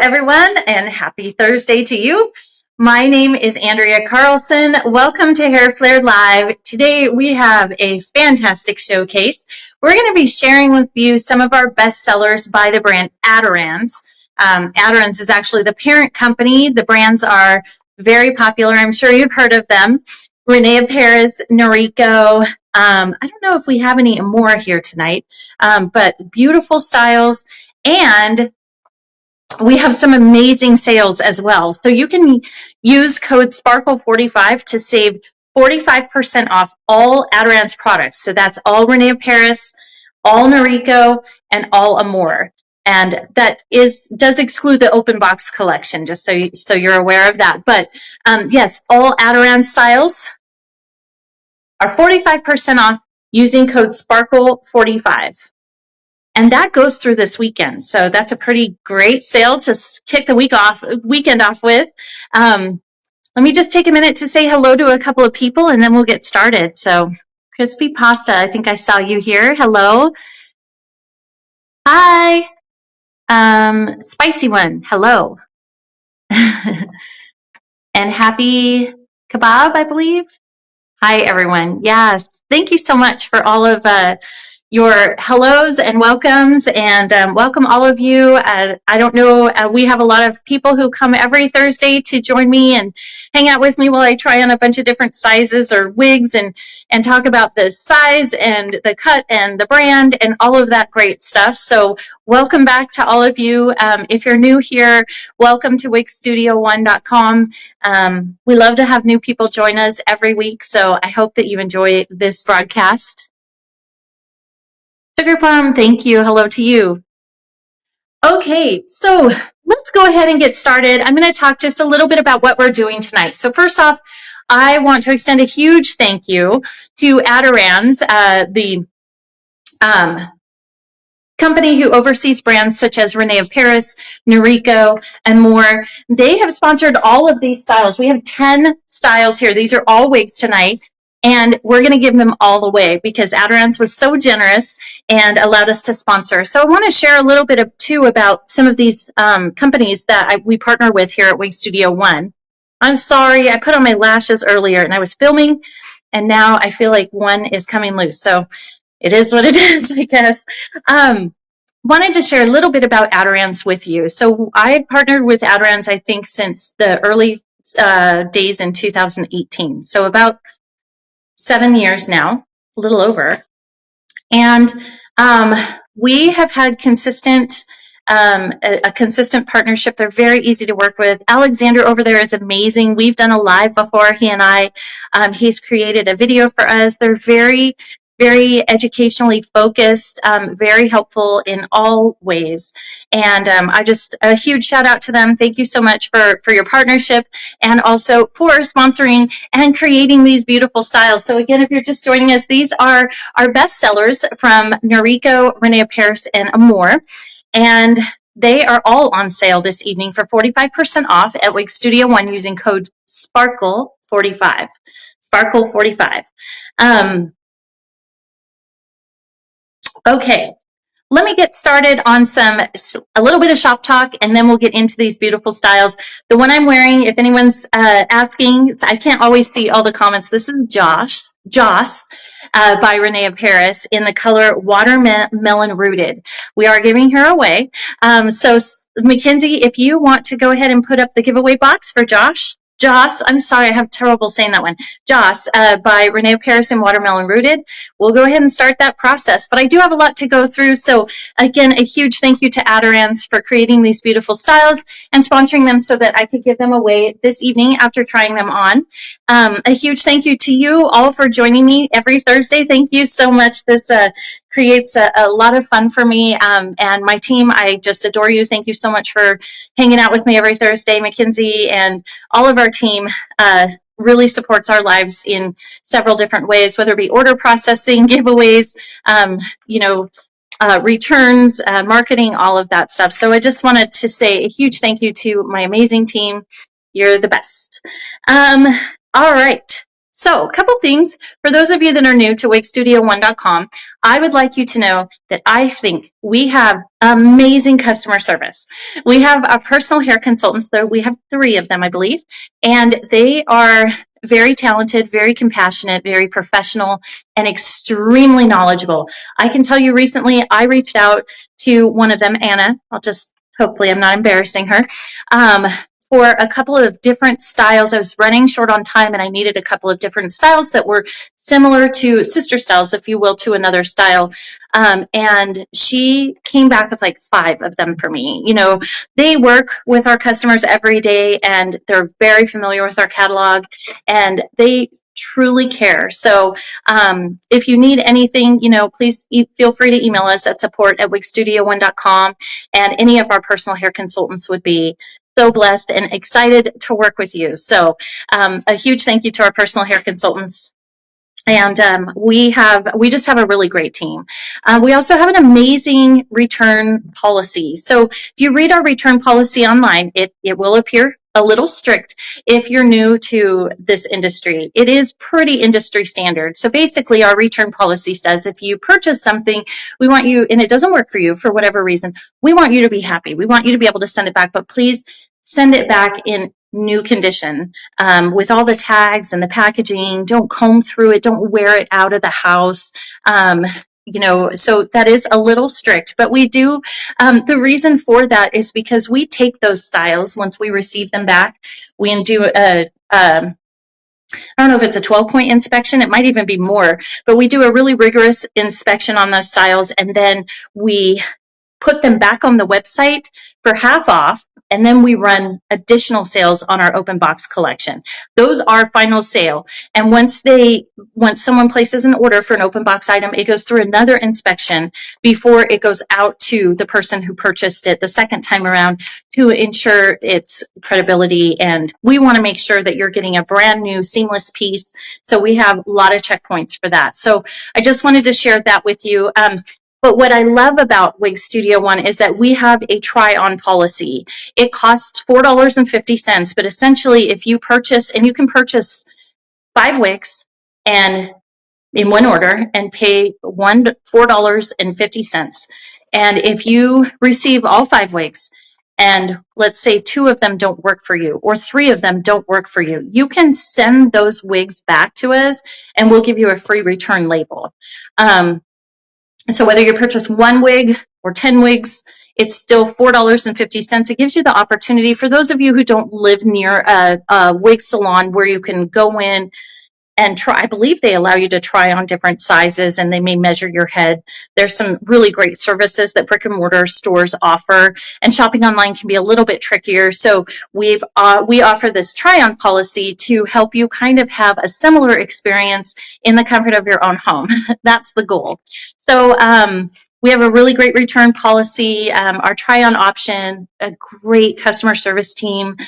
everyone, and happy Thursday to you. My name is Andrea Carlson. Welcome to Hair Flair Live. Today we have a fantastic showcase. We're going to be sharing with you some of our best sellers by the brand Adorans. Adorans is actually the parent company. The brands are very popular. I'm sure you've heard of them. René of Paris, Noriko. I don't know if we have any more here tonight, but beautiful styles. And we have some amazing sales as well. So you can use code SPARKLE45 to save 45% off all Adorans products. So that's all René of Paris, all Noriko, and all Amore. And that does exclude the open box collection, just so you're aware of that. But yes, all Adorans styles are 45% off using code SPARKLE45. And that goes through this weekend. So that's a pretty great sale to kick the weekend off with. Let me just take a minute to say hello to a couple of people and then we'll get started. So Crispy Pasta, I think I saw you here. Hello. Hi. Spicy One, hello. And Happy Kebab, I believe. Hi, everyone. Yes, thank you so much for all of your hellos and welcomes, and welcome all of you. I don't know, we have a lot of people who come every Thursday to join me and hang out with me while I try on a bunch of different sizes or wigs and talk about the size and the cut and the brand and all of that great stuff. So welcome back to all of you. If you're new here, welcome to wigstudio1.com. We love to have new people join us every week, so I hope that you enjoy this broadcast. Sugar Plum, thank you. Hello to you. Okay, so let's go ahead and get started. I'm going to talk just a little bit about what we're doing tonight. So first off, I want to extend a huge thank you to Adorans, the company who oversees brands such as René of Paris, Noriko, and more. They have sponsored all of these styles. We have 10 styles here. These are all wigs tonight. And we're going to give them all away because Adorans was so generous and allowed us to sponsor. So I want to share a little bit too about some of these companies that we partner with here at Wig Studio One. I'm sorry, I put on my lashes earlier and I was filming, and now I feel like one is coming loose. So it is what it is, I guess. Wanted to share a little bit about Adorans with you. So I've partnered with Adorans, I think, since the early days in 2018. So about 7 years now, a little over. And we have had a consistent partnership. They're very easy to work with. Alexander over there is amazing. We've done a live before, he and I. He's created a video for us. They're very educationally focused, very helpful in all ways. And a huge shout out to them. Thank you so much for your partnership and also for sponsoring and creating these beautiful styles. So again, if you're just joining us, these are our best sellers from Noriko, René of Paris, and Amore. And they are all on sale this evening for 45% off at Wig Studio One using code SPARKLE45. SPARKLE45. Okay, let me get started on a little bit of shop talk, and then we'll get into these beautiful styles. The one I'm wearing, if anyone's asking, I can't always see all the comments. This is Joss by René of Paris in the color Watermelon Rooted. We are giving her away. So Mackenzie, if you want to go ahead and put up the giveaway box for Joss, I'm sorry, I have trouble saying that one. Joss by René of Paris and Watermelon Rooted. We'll go ahead and start that process. But I do have a lot to go through. So again, a huge thank you to Adorans for creating these beautiful styles and sponsoring them so that I could give them away this evening after trying them on. A huge thank you to you all for joining me every Thursday. Thank you so much. This creates a lot of fun for me and my team. I just adore you. Thank you so much for hanging out with me every Thursday. Mackenzie and all of our team really supports our lives in several different ways, whether it be order processing, giveaways, returns, marketing, all of that stuff. So I just wanted to say a huge thank you to my amazing team. You're the best. All right. So a couple things for those of you that are new to wigstudio1.com. I would like you to know that I think we have amazing customer service. We have our personal hair consultants, though we have 3 of them, I believe, and they are very talented, very compassionate, very professional, and extremely knowledgeable. I can tell you recently, I reached out to one of them, Anna. Hopefully I'm not embarrassing her. For a couple of different styles. I was running short on time and I needed a couple of different styles that were similar to sister styles, if you will, to another style. And she came back with like 5 of them for me. You know, they work with our customers every day and they're very familiar with our catalog and they truly care. So if you need anything, you know, please feel free to email us at support@wigstudio1.com, and any of our personal hair consultants would be so blessed and excited to work with you. So a huge thank you to our personal hair consultants. And we just have a really great team. We also have an amazing return policy. So if you read our return policy online, it will appear a little strict if you're new to this industry. It is pretty industry standard. So basically our return policy says if you purchase something, we want you, and it doesn't work for you for whatever reason, we want you to be happy. We want you to be able to send it back, but please send it back in new condition with all the tags and the packaging. Don't comb through it. Don't wear it out of the house. You know, so that is a little strict, but we do, the reason for that is because we take those styles once we receive them back. We do I don't know if it's a 12-point inspection. It might even be more, but we do a really rigorous inspection on those styles. And then we put them back on the website for half off, and then we run additional sales on our open box collection. Those are final sale. And once someone places an order for an open box item, it goes through another inspection before it goes out to the person who purchased it the second time around to ensure its credibility. And we want to make sure that you're getting a brand new seamless piece. So we have a lot of checkpoints for that. So I just wanted to share that with you. But what I love about Wig Studio One is that we have a try-on policy. It costs $4.50, but essentially if you purchase, and you can purchase 5 wigs and in one order and pay $4.50. And if you receive all 5 wigs and let's say 2 of them don't work for you or 3 of them don't work for you, you can send those wigs back to us and we'll give you a free return label. So whether you purchase 1 wig or 10 wigs, it's still $4.50. It gives you the opportunity for those of you who don't live near a wig salon where you can go in and try. I believe they allow you to try on different sizes and they may measure your head. There's some really great services that brick and mortar stores offer, and shopping online can be a little bit trickier. So we offer this try-on policy to help you kind of have a similar experience in the comfort of your own home. That's the goal. So we have a really great return policy, our try-on option, a great customer service team,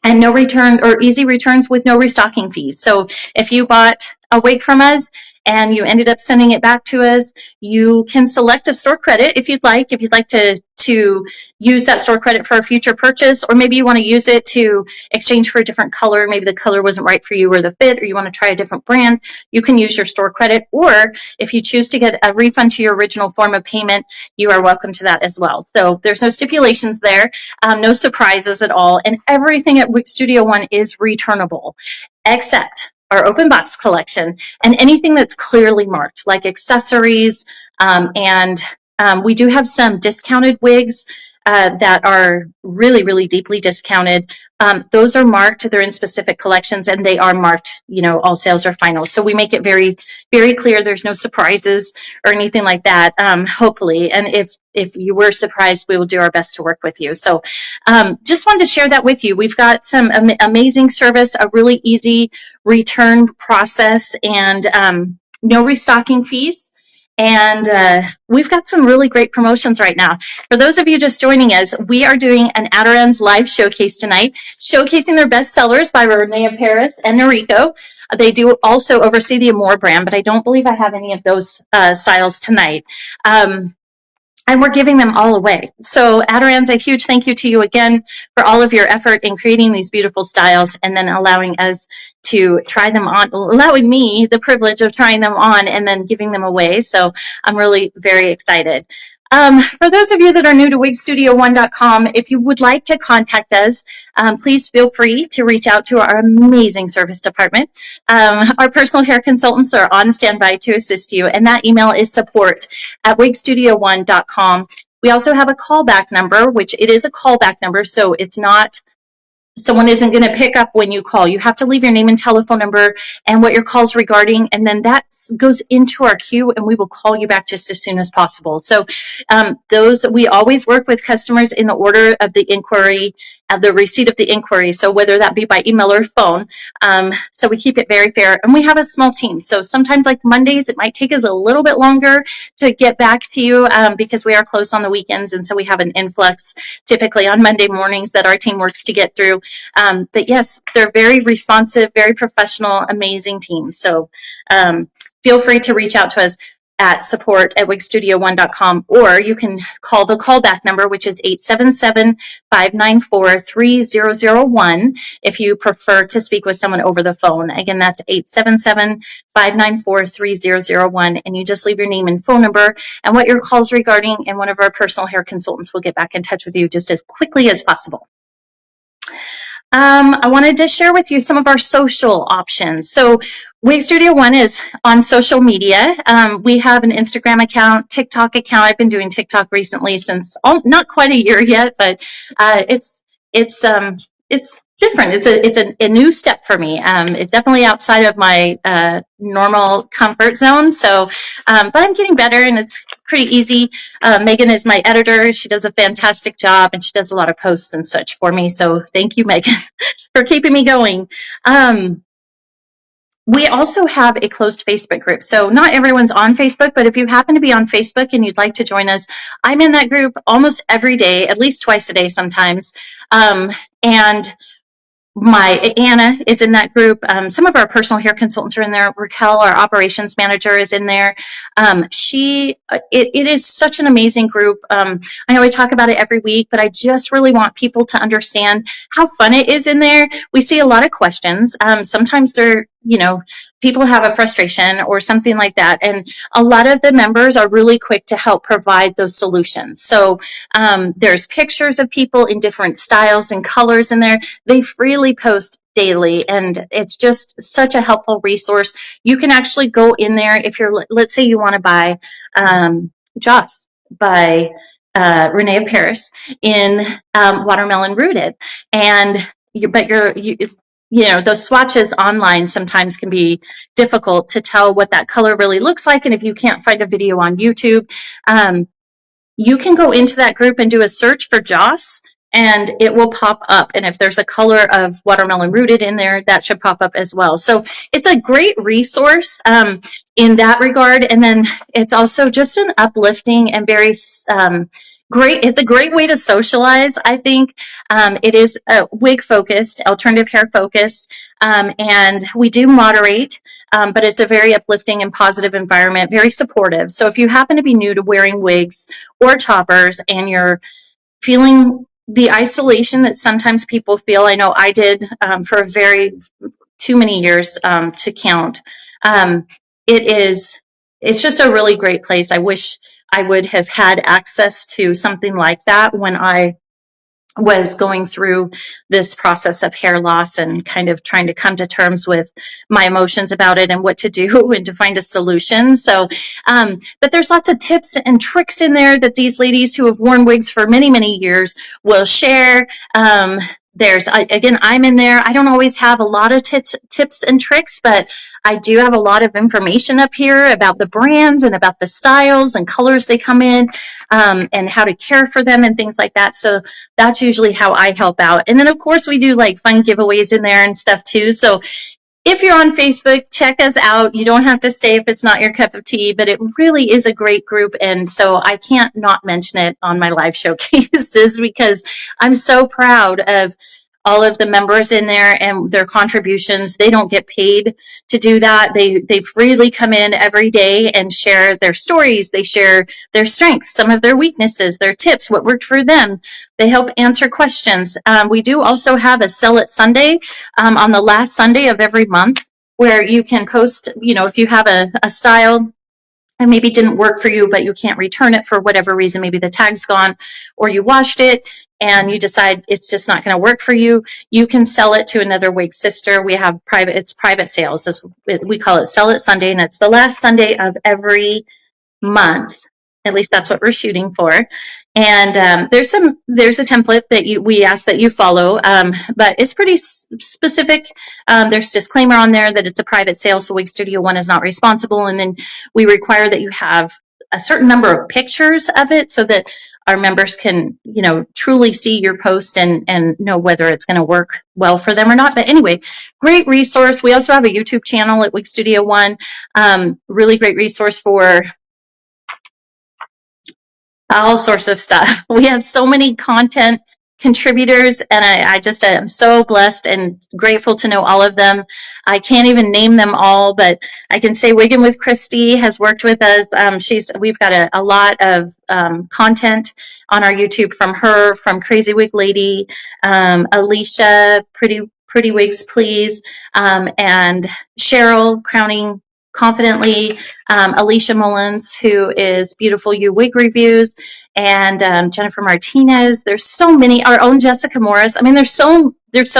and no return or easy returns with no restocking fees. So if you bought a wig from us and you ended up sending it back to us, you can select a store credit if you'd like to use that store credit for a future purchase, or maybe you want to use it to exchange for a different color. Maybe the color wasn't right for you or the fit, or you want to try a different brand. You can use your store credit, or if you choose to get a refund to your original form of payment, you are welcome to that as well. So there's no stipulations there, no surprises at all, and everything at Wig Studio One is returnable, except our open box collection and anything that's clearly marked, like accessories, and we do have some discounted wigs that are really, really deeply discounted. Those are marked, they're in specific collections, and they are marked, you know, all sales are final. So we make it very, very clear there's no surprises or anything like that, hopefully. And if you were surprised, we will do our best to work with you. So just wanted to share that with you. We've got some amazing service, a really easy return process, and no restocking fees. And we've got some really great promotions right now. For those of you just joining us, we are doing an Outer Ends live showcase tonight, showcasing their best sellers by René of Paris and Noriko. They do also oversee the Amore brand, but I don't believe I have any of those styles tonight. and we're giving them all away. So Adirond's, a huge thank you to you again for all of your effort in creating these beautiful styles and then allowing us to try them on, allowing me the privilege of trying them on and then giving them away. So I'm really very excited. For those of you that are new to wigstudio1.com, if you would like to contact us, please feel free to reach out to our amazing service department. Our personal hair consultants are on standby to assist you, and that email is support@wigstudio1.com. We also have a callback number, which it is a callback number, so it's not, someone isn't going to pick up when you call. You have to leave your name and telephone number and what your call's regarding, and then that goes into our queue, and we will call you back just as soon as possible. So we always work with customers in the order of the inquiry, the receipt of the inquiry, so whether that be by email or phone. So we keep it very fair, and we have a small team. So sometimes, like Mondays, it might take us a little bit longer to get back to you because we are closed on the weekends, and so we have an influx typically on Monday mornings that our team works to get through. But yes, they're very responsive, very professional, amazing team. So feel free to reach out to us at support@wigstudio1.com, or you can call the callback number, which is 877-594-3001 if you prefer to speak with someone over the phone. Again, that's 877-594-3001, and you just leave your name and phone number and what your call's regarding, and one of our personal hair consultants will get back in touch with you just as quickly as possible. I wanted to share with you some of our social options. So Wig Studio One is on social media. We have an Instagram account, TikTok account. I've been doing TikTok recently since not quite a year yet, but it's different. It's a new step for me. It's definitely outside of my normal comfort zone. So, but I'm getting better, and it's pretty easy. Megan is my editor. She does a fantastic job, and she does a lot of posts and such for me. So thank you, Megan, for keeping me going. We also have a closed Facebook group. So not everyone's on Facebook, but if you happen to be on Facebook and you'd like to join us, I'm in that group almost every day, at least twice a day sometimes. And Anna is in that group. Some of our personal hair consultants are in there. Raquel, our operations manager, is in there. It is such an amazing group. I know I talk about it every week, but I just really want people to understand how fun it is in there. We see a lot of questions. Sometimes people have a frustration or something like that. And a lot of the members are really quick to help provide those solutions. So there's pictures of people in different styles and colors in there. They freely post daily, and it's just such a helpful resource. You can actually go in there if let's say you want to buy Joss by René of Paris in watermelon rooted, and those swatches online sometimes can be difficult to tell what that color really looks like, and if you can't find a video on YouTube, you can go into that group and do a search for Joss, and it will pop up. And if there's a color of watermelon rooted in there, that should pop up as well. So it's a great resource in that regard. And then it's also just an uplifting and very great. It's a great way to socialize, I think. It is wig focused, alternative hair focused, and we do moderate. But it's a very uplifting and positive environment, very supportive. So if you happen to be new to wearing wigs or toppers and you're feeling the isolation that sometimes people feel, I know I did for too many years to count, it's just a really great place. I wish I would have had access to something like that when I was going through this process of hair loss and kind of trying to come to terms with my emotions about it and what to do and to find a solution. So, but there's lots of tips and tricks in there that these ladies who have worn wigs for many, many years will share. Again, I'm in there. I don't always have a lot of tips and tricks, but I do have a lot of information up here about the brands and about the styles and colors they come in, and how to care for them and things like that. So that's usually how I help out. And then of course we do like fun giveaways in there and stuff too. So if you're on Facebook, check us out. You don't have to stay if it's not your cup of tea, but it really is a great group. And so I can't not mention it on my live showcases because I'm so proud of all of the members in there and their contributions. They don't get paid to do that. They freely come in every day and share their stories. They share their strengths, some of their weaknesses, their tips, what worked for them. They help answer questions. We do also have a Sell It Sunday on the last Sunday of every month, where you can post, if you have a style and maybe didn't work for you, but you can't return it for whatever reason, maybe the tag's gone or you washed it and you decide it's just not going to work for you, you can sell it to another wig sister. We have private sales. We call it Sell It Sunday, and it's the last Sunday of every month. At least that's what we're shooting for. And there's a template that we ask that you follow, but it's pretty specific. There's a disclaimer on there that it's a private sale, so Wig Studio One is not responsible. And then we require that you have a certain number of pictures of it so that our members can, truly see your post and know whether it's going to work well for them or not. But anyway, great resource. We also have a YouTube channel at Wig Studio One. Really great resource for all sorts of stuff. We have so many content contributors, and I just am so blessed and grateful to know all of them. I can't even name them all, but I can say Wiggin with Christy has worked with us. We've got a lot of content on our YouTube from her, from Crazy Wig Lady, Alicia, Pretty Wigs Please, and Cheryl, Crowning Confidently, Alicia Mullins, who is Beautiful You Wig Reviews, and Jennifer Martinez. There's so many. Our own Jessica Morris. I mean, there's so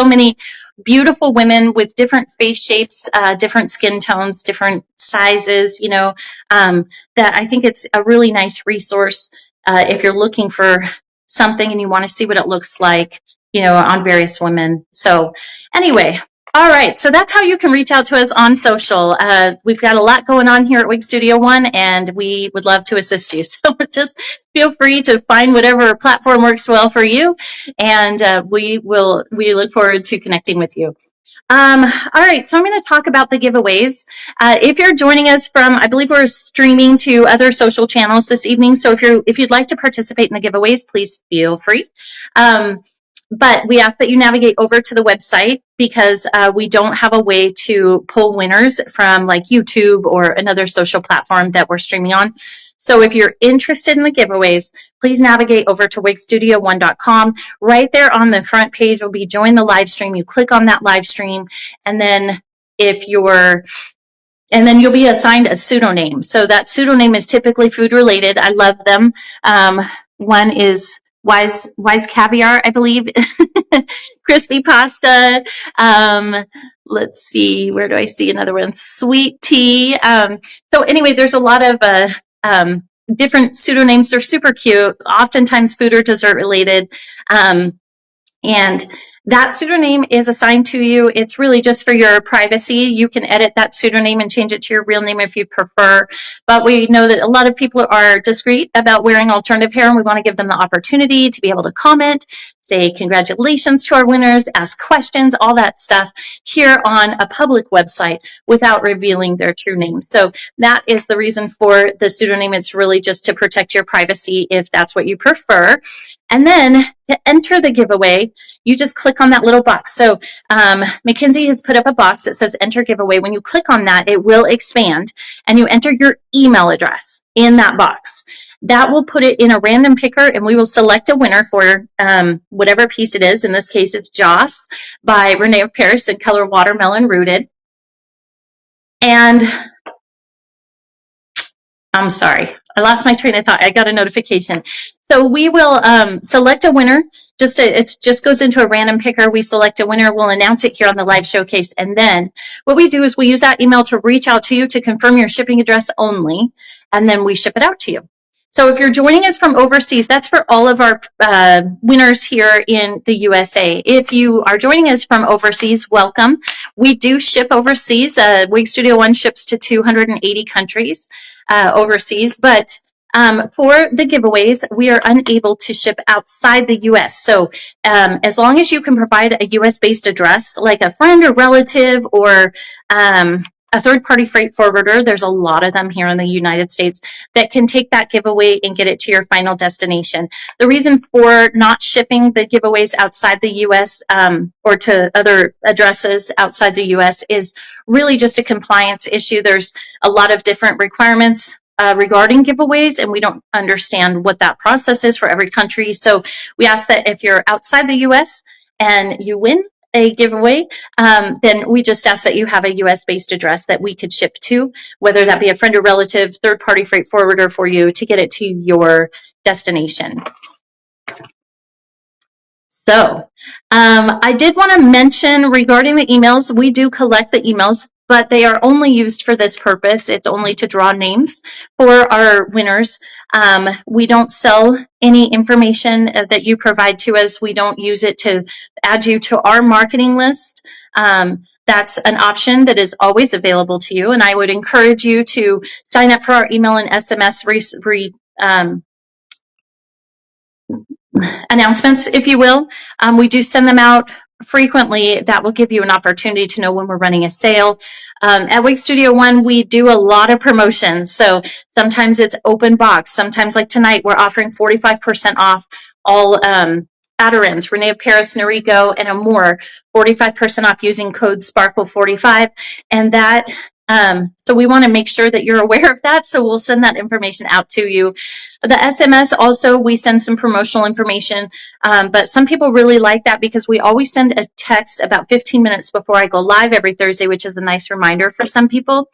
many beautiful women with different face shapes, different skin tones, different sizes. That I think it's a really nice resource if you're looking for something and you want to see what it looks like, on various women. So anyway. All right, so that's how you can reach out to us on social. We've got a lot going on here at Wig Studio One, and we would love to assist you. So just feel free to find whatever platform works well for you, and we look forward to connecting with you. All right, so I'm going to talk about the giveaways. If you're joining us from, I believe we're streaming to other social channels this evening, so if you'd like to participate in the giveaways, please feel free. But we ask that you navigate over to the website because we don't have a way to pull winners from like YouTube or another social platform that we're streaming on. So if you're interested in the giveaways, please navigate over to wigstudio1.com. Right there on the front page will be join the live stream. You click on that live stream, and then you'll be assigned a pseudonym. So that pseudonym is typically food related. I love them. One is Wise Caviar, I believe. Crispy Pasta. Let's see, where do I see another one? Sweet Tea. So anyway, there's a lot of different pseudonyms. They're super cute, oftentimes food or dessert related. And that pseudonym is assigned to you. It's really just for your privacy. You can edit that pseudonym and change it to your real name if you prefer. But we know that a lot of people are discreet about wearing alternative hair, and we want to give them the opportunity to be able to comment, say congratulations to our winners, ask questions, all that stuff here on a public website without revealing their true name. So that is the reason for the pseudonym. It's really just to protect your privacy if that's what you prefer. And then to enter the giveaway, you just click on that little box. So Mackenzie has put up a box that says enter giveaway. When you click on that, it will expand and you enter your email address in that box. That will put it in a random picker, and we will select a winner for whatever piece it is. In this case, it's Joss by René of Paris in color Watermelon Rooted. And I'm sorry, I lost my train of thought. I got a notification. So we will select a winner. It just goes into a random picker. We select a winner. We'll announce it here on the live showcase. And then what we do is we use that email to reach out to you to confirm your shipping address only. And then we ship it out to you. So if you're joining us from overseas, that's for all of our winners here in the USA. If you are joining us from overseas, welcome. We do ship overseas. Wig Studio One ships to 280 countries overseas, but for the giveaways, we are unable to ship outside the U.S. So as long as you can provide a U.S.-based address, like a friend or relative or a third-party freight forwarder, there's a lot of them here in the United States, that can take that giveaway and get it to your final destination. The reason for not shipping the giveaways outside the U.S. Or to other addresses outside the U.S. is really just a compliance issue. There's a lot of different requirements regarding giveaways, and we don't understand what that process is for every country. So we ask that if you're outside the U.S. and you win a giveaway, then we just ask that you have a U.S.-based address that we could ship to, whether that be a friend or relative, third-party freight forwarder for you to get it to your destination. So I did want to mention regarding the emails, we do collect the emails, but they are only used for this purpose. It's only to draw names for our winners. We don't sell any information that you provide to us. We don't use it to add you to our marketing list. That's an option that is always available to you. And I would encourage you to sign up for our email and SMS announcements, if you will. We do send them out frequently. That will give you an opportunity to know when we're running a sale. At Wig Studio One, we do a lot of promotions. So sometimes it's open box. Sometimes, like tonight, we're offering 45% off all Adirons, René of Paris, Noriko, and Amore, 45% off using code SPARKLE45. And that, so we want to make sure that you're aware of that. So we'll send that information out to you. The SMS also, we send some promotional information, but some people really like that because we always send a text about 15 minutes before I go live every Thursday, which is a nice reminder for some people.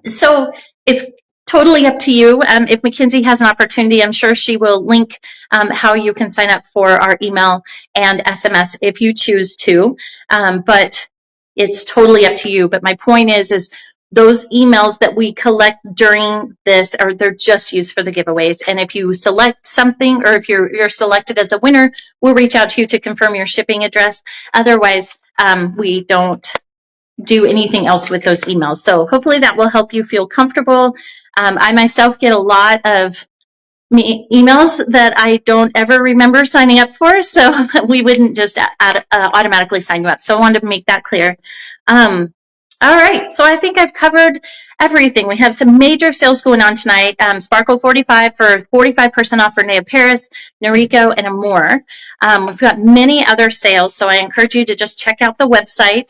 So it's totally up to you. If Mackenzie has an opportunity, I'm sure she will link how you can sign up for our email and SMS if you choose to, but it's totally up to you. But my point is those emails that we collect during this, they're just used for the giveaways. And if you select something, or if you're selected as a winner, we'll reach out to you to confirm your shipping address. Otherwise, we don't do anything else with those emails. So hopefully that will help you feel comfortable. I myself get a lot of emails that I don't ever remember signing up for, so we wouldn't just automatically sign you up. So I wanted to make that clear. All right, so I think I've covered everything. We have some major sales going on tonight. Sparkle 45 for 45% off for René of Paris, Noriko, and Amore. We've got many other sales, so I encourage you to just check out the website.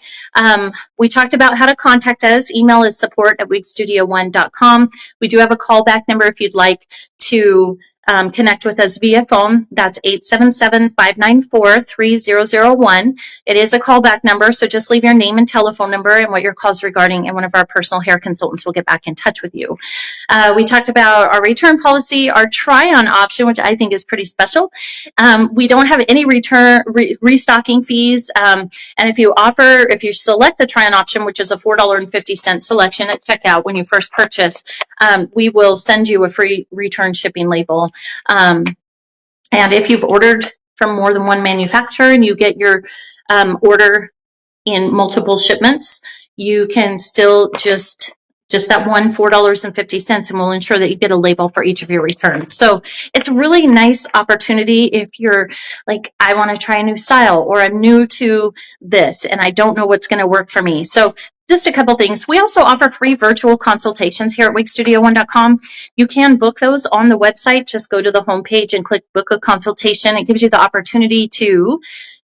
We talked about how to contact us. Email is support@wigstudio1.com. We do have a callback number if you'd like to connect with us via phone. That's 877-594-3001. It is a callback number, so just leave your name and telephone number and what your call's regarding, and one of our personal hair consultants will get back in touch with you. We talked about our return policy, our try-on option, which I think is pretty special. We don't have any restocking fees, and if you select the try-on option, which is a $4.50 selection at checkout when you first purchase, we will send you a free return shipping label. And if you've ordered from more than one manufacturer and you get your order in multiple shipments, you can still just that one $4.50, and we'll ensure that you get a label for each of your returns. So it's a really nice opportunity if you're like, I want to try a new style, or I'm new to this and I don't know what's going to work for me. So just a couple things. We also offer free virtual consultations here at wigstudio1.com. You can book those on the website. Just go to the homepage and click book a consultation. It gives you the opportunity to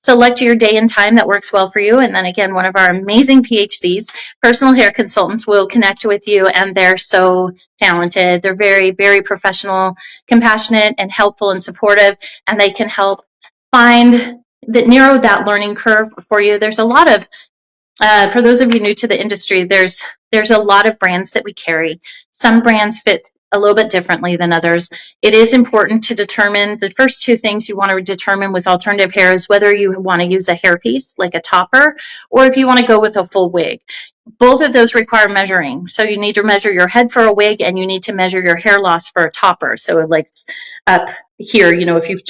select your day and time that works well for you. And then again, one of our amazing PHCs, personal hair consultants, will connect with you, and they're so talented. They're very, very professional, compassionate, and helpful and supportive, and they can help narrow that learning curve for you. There's a lot of for those of you new to the industry, there's a lot of brands that we carry. Some brands fit a little bit differently than others. It is important to determine the first two things you want to determine with alternative hair is whether you want to use a hairpiece like a topper, or if you want to go with a full wig. Both of those require measuring. So you need to measure your head for a wig, and you need to measure your hair loss for a topper. So like up here, if you've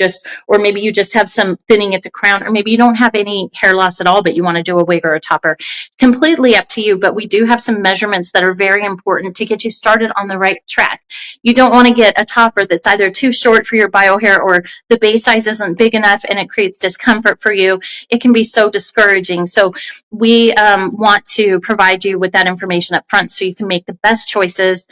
or maybe you just have some thinning at the crown, or maybe you don't have any hair loss at all, but you want to do a wig or a topper. Completely up to you, but we do have some measurements that are very important to get you started on the right track. You don't want to get a topper that's either too short for your bio hair, or the base size isn't big enough and it creates discomfort for you. It can be so discouraging. So we want to provide provide you with that information up front so you can make the best choices.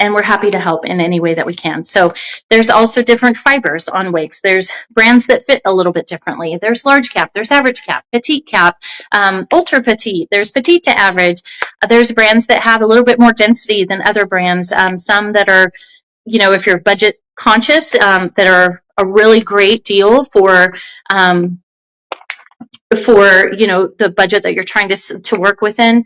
And we're happy to help in any way that we can. So there's also different fibers on wigs. There's brands that fit a little bit differently. There's large cap, there's average cap, petite cap, ultra petite, there's petite to average. There's brands that have a little bit more density than other brands. Some that are, you know, if you're budget conscious, that are a really great deal for, you know, the budget that you're trying to work within.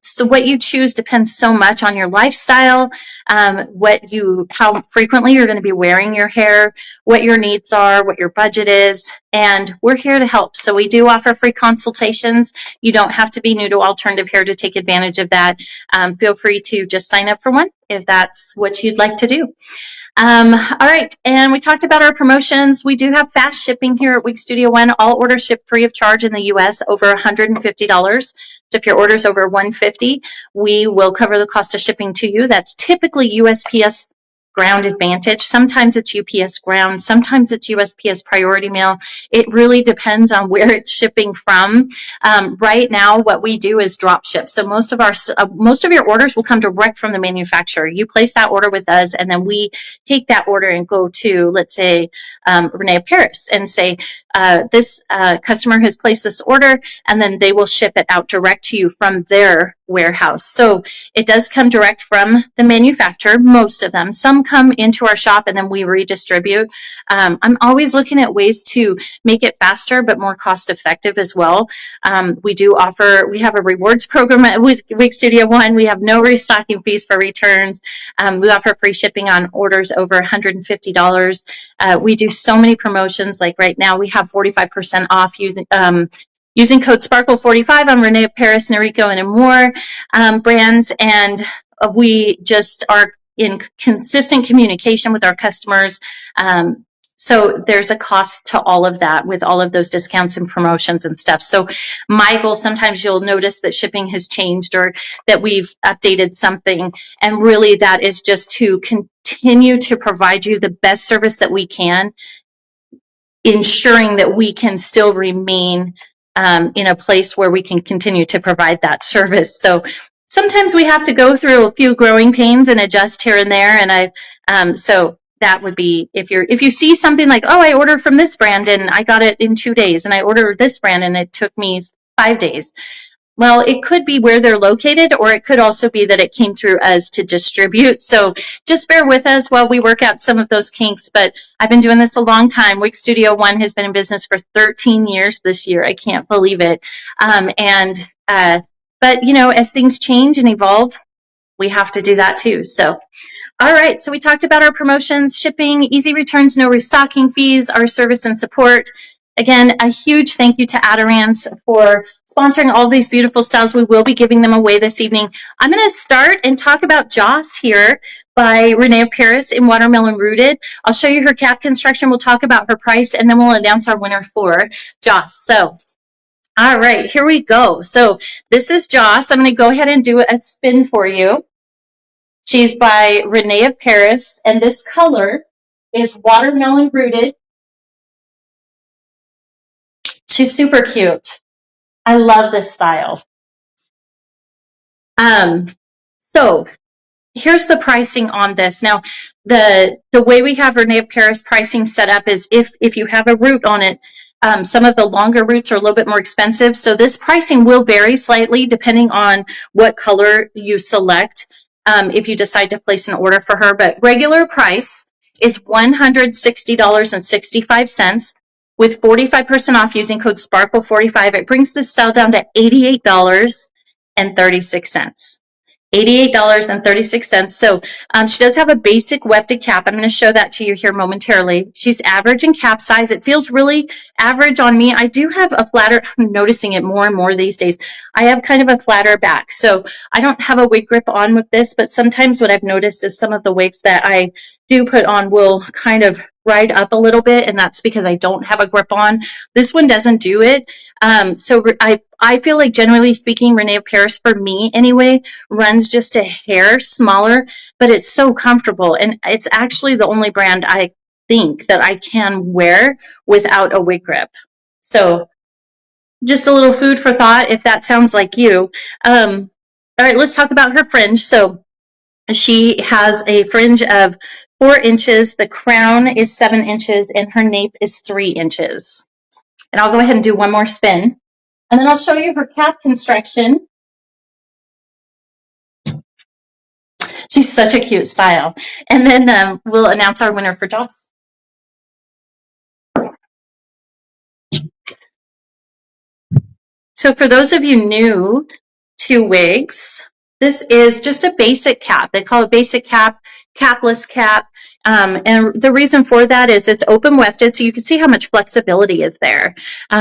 So what you choose depends so much on your lifestyle, how frequently you're going to be wearing your hair, what your needs are, what your budget is, and we're here to help. So we do offer free consultations. You don't have to be new to alternative hair to take advantage of that. Feel free to just sign up for one if that's what you'd like to do. All right, and we talked about our promotions. We do have fast shipping here at Wig Studio One. All orders ship free of charge in the U.S. over $150. So if your order's over $150, we will cover the cost of shipping to you. That's typically USPS Ground Advantage. Sometimes it's UPS Ground. Sometimes it's USPS Priority Mail. It really depends on where it's shipping from. Right now, what we do is drop ship. So most of your orders will come direct from the manufacturer. You place that order with us, and then we take that order and go to, let's say, René of Paris and say, this customer has placed this order, and then they will ship it out direct to you from their warehouse. So it does come direct from the manufacturer, most of them. Some come into our shop and then we redistribute. I'm always looking at ways to make it faster but more cost effective as well. We have a rewards program with Wig Studio One. We have no restocking fees for returns. We offer free shipping on orders over $150. We do so many promotions. Like right now, we have 45% off using code SPARKLE45 on René of Paris, Noriko, and Amore brands. And we just are in consistent communication with our customers. So there's a cost to all of that with all of those discounts and promotions and stuff. So my goal, sometimes you'll notice that shipping has changed or that we've updated something. And really that is just to continue to provide you the best service that we can, ensuring that we can still remain in a place where we can continue to provide that service. So sometimes we have to go through a few growing pains and adjust here and there. And so that would be, if you see something like, oh, I ordered from this brand and I got it in 2 days, and I ordered this brand and it took me 5 days. Well, it could be where they're located, or it could also be that it came through us to distribute. So just bear with us while we work out some of those kinks. But I've been doing this a long time. Wig Studio One has been in business for 13 years this year. I can't believe it. But you know, as things change and evolve, we have to do that too. So, all right. So we talked about our promotions, shipping, easy returns, no restocking fees, our service and support. Again, a huge thank you to Adirance for sponsoring all these beautiful styles. We will be giving them away this evening. I'm going to start and talk about Joss here by René of Paris in Watermelon Rooted. I'll show you her cap construction. We'll talk about her price, and then we'll announce our winner for Joss. So, all right, here we go. So this is Joss. I'm going to go ahead and do a spin for you. She's by René of Paris, and this color is Watermelon Rooted. She's super cute. I love this style. So here's the pricing on this. Now, the way we have René of Paris pricing set up is if you have a root on it, some of the longer roots are a little bit more expensive. So this pricing will vary slightly depending on what color you select if you decide to place an order for her. But regular price is $160.65. With 45% off using code SPARKLE45, it brings this style down to $88.36. $88.36. So she does have a basic wefted cap. I'm going to show that to you here momentarily. She's average in cap size. It feels really average on me. I do have a flatter, I'm noticing it more and more these days. I have kind of a flatter back. So I don't have a wig grip on with this, but sometimes what I've noticed is some of the wigs that I do put on will kind of ride up a little bit, and that's because I don't have a grip on. This one doesn't do it. So I feel like, generally speaking, René of Paris, for me anyway, runs just a hair smaller, but it's so comfortable. And it's actually the only brand I think that I can wear without a wig grip. So just a little food for thought if that sounds like you. All right, let's talk about her fringe. So she has a fringe of 4 inches. The crown is 7 inches and her nape is 3 inches. And I'll go ahead and do one more spin. And then I'll show you her cap construction. She's such a cute style. And then we'll announce our winner for Joss. So for those of you new to wigs, this is just a basic cap. They call it basic cap, capless cap. And the reason for that is it's open wefted, so you can see how much flexibility is there.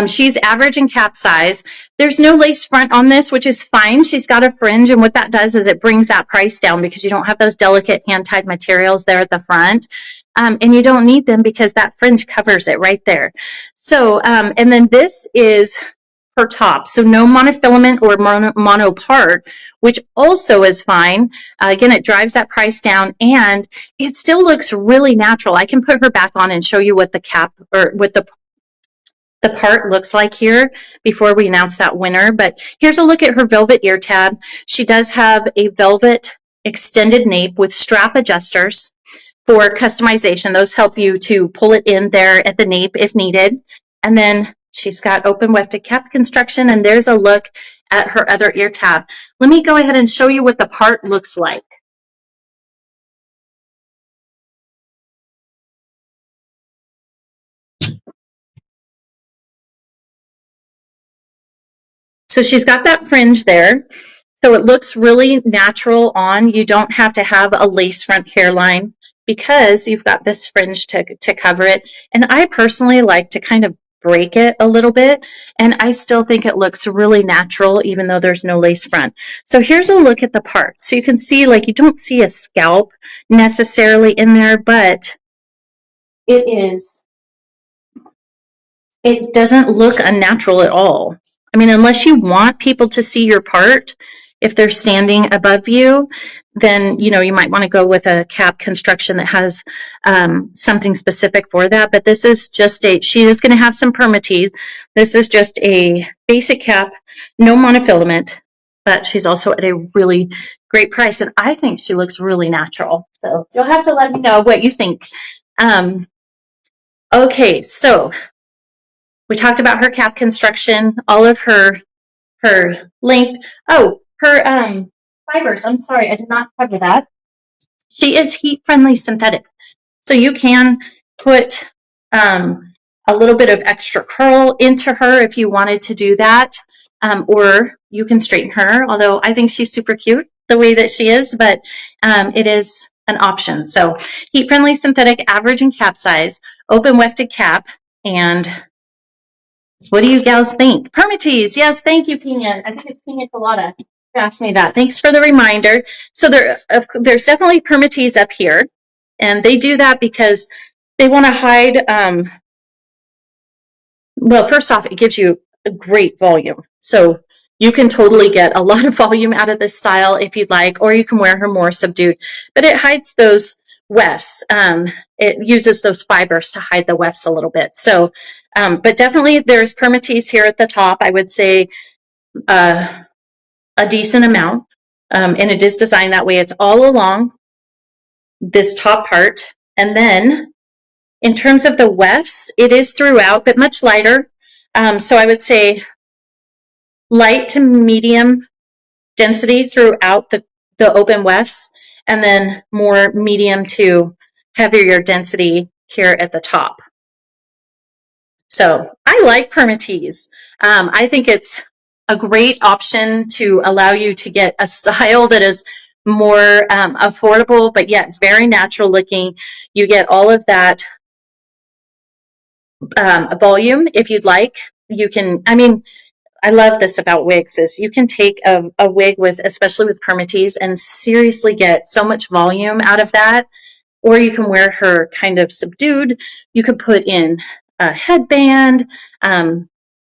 She's average in cap size. There's no lace front on this, which is fine. She's got a fringe, and what that does is it brings that price down because you don't have those delicate hand-tied materials there at the front. And you don't need them because that fringe covers it right there. So, and then this is per top. So no monofilament or mono part, which also is fine. Again, it drives that price down and it still looks really natural. I can put her back on and show you what the cap or what the part looks like here before we announce that winner. But here's a look at her velvet ear tab. She does have a velvet extended nape with strap adjusters for customization. Those help you to pull it in there at the nape if needed. And then she's got open wefted cap construction, and there's a look at her other ear tab. Let me go ahead and show you what the part looks like. So she's got that fringe there. So it looks really natural on. You don't have to have a lace front hairline because you've got this fringe to cover it. And I personally like to kind of break it a little bit, and I still think it looks really natural even though there's no lace front. So here's a look at the part. So you can see, like, you don't see a scalp necessarily in there, but it doesn't look unnatural at all. I mean, unless you want people to see your part, if they're standing above you, then, you know, you might want to go with a cap construction that has something specific for that. But this is just she is going to have some permatease. This is just a basic cap, no monofilament, but she's also at a really great price. And I think she looks really natural. So you'll have to let me know what you think. Okay, so we talked about her cap construction, all of her length. Oh, her fibers. I'm sorry, I did not cover that. She is heat-friendly synthetic. So you can put a little bit of extra curl into her if you wanted to do that, or you can straighten her, although I think she's super cute the way that she is, but it is an option. So heat-friendly synthetic, average in cap size, open wefted cap, and what do you gals think? Permatease. Yes, thank you, Pina. I think it's Pina Colada who asked me that. Thanks for the reminder. So there's definitely permatease up here. And they do that because they want to hide, well, first off, it gives you a great volume. So you can totally get a lot of volume out of this style if you'd like, or you can wear her more subdued. But it hides those wefts. It uses those fibers to hide the wefts a little bit. So, but definitely there's permatease here at the top. I would say a decent amount. And it is designed that way. It's all along this top part. And then in terms of the wefts, it is throughout, but much lighter. So I would say light to medium density throughout the open wefts, and then more medium to heavier density here at the top. So I like permatease. I think it's a great option to allow you to get a style that is more affordable, but yet very natural looking. You get all of that volume if you'd like. You can, I mean, I love this about wigs is you can take a wig with, especially with permatease, and seriously get so much volume out of that. Or you can wear her kind of subdued. You could put in a headband,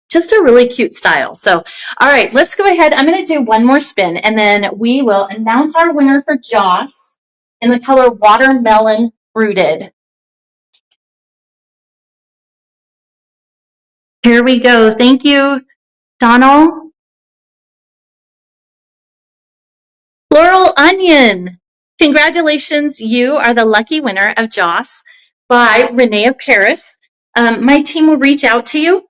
just a really cute style. So, all right, let's go ahead. I'm going to do one more spin, and then we will announce our winner for Joss in the color Watermelon Rooted. Here we go. Thank you, Donald, Floral Onion. Congratulations, you are the lucky winner of Joss by René of Paris. My team will reach out to you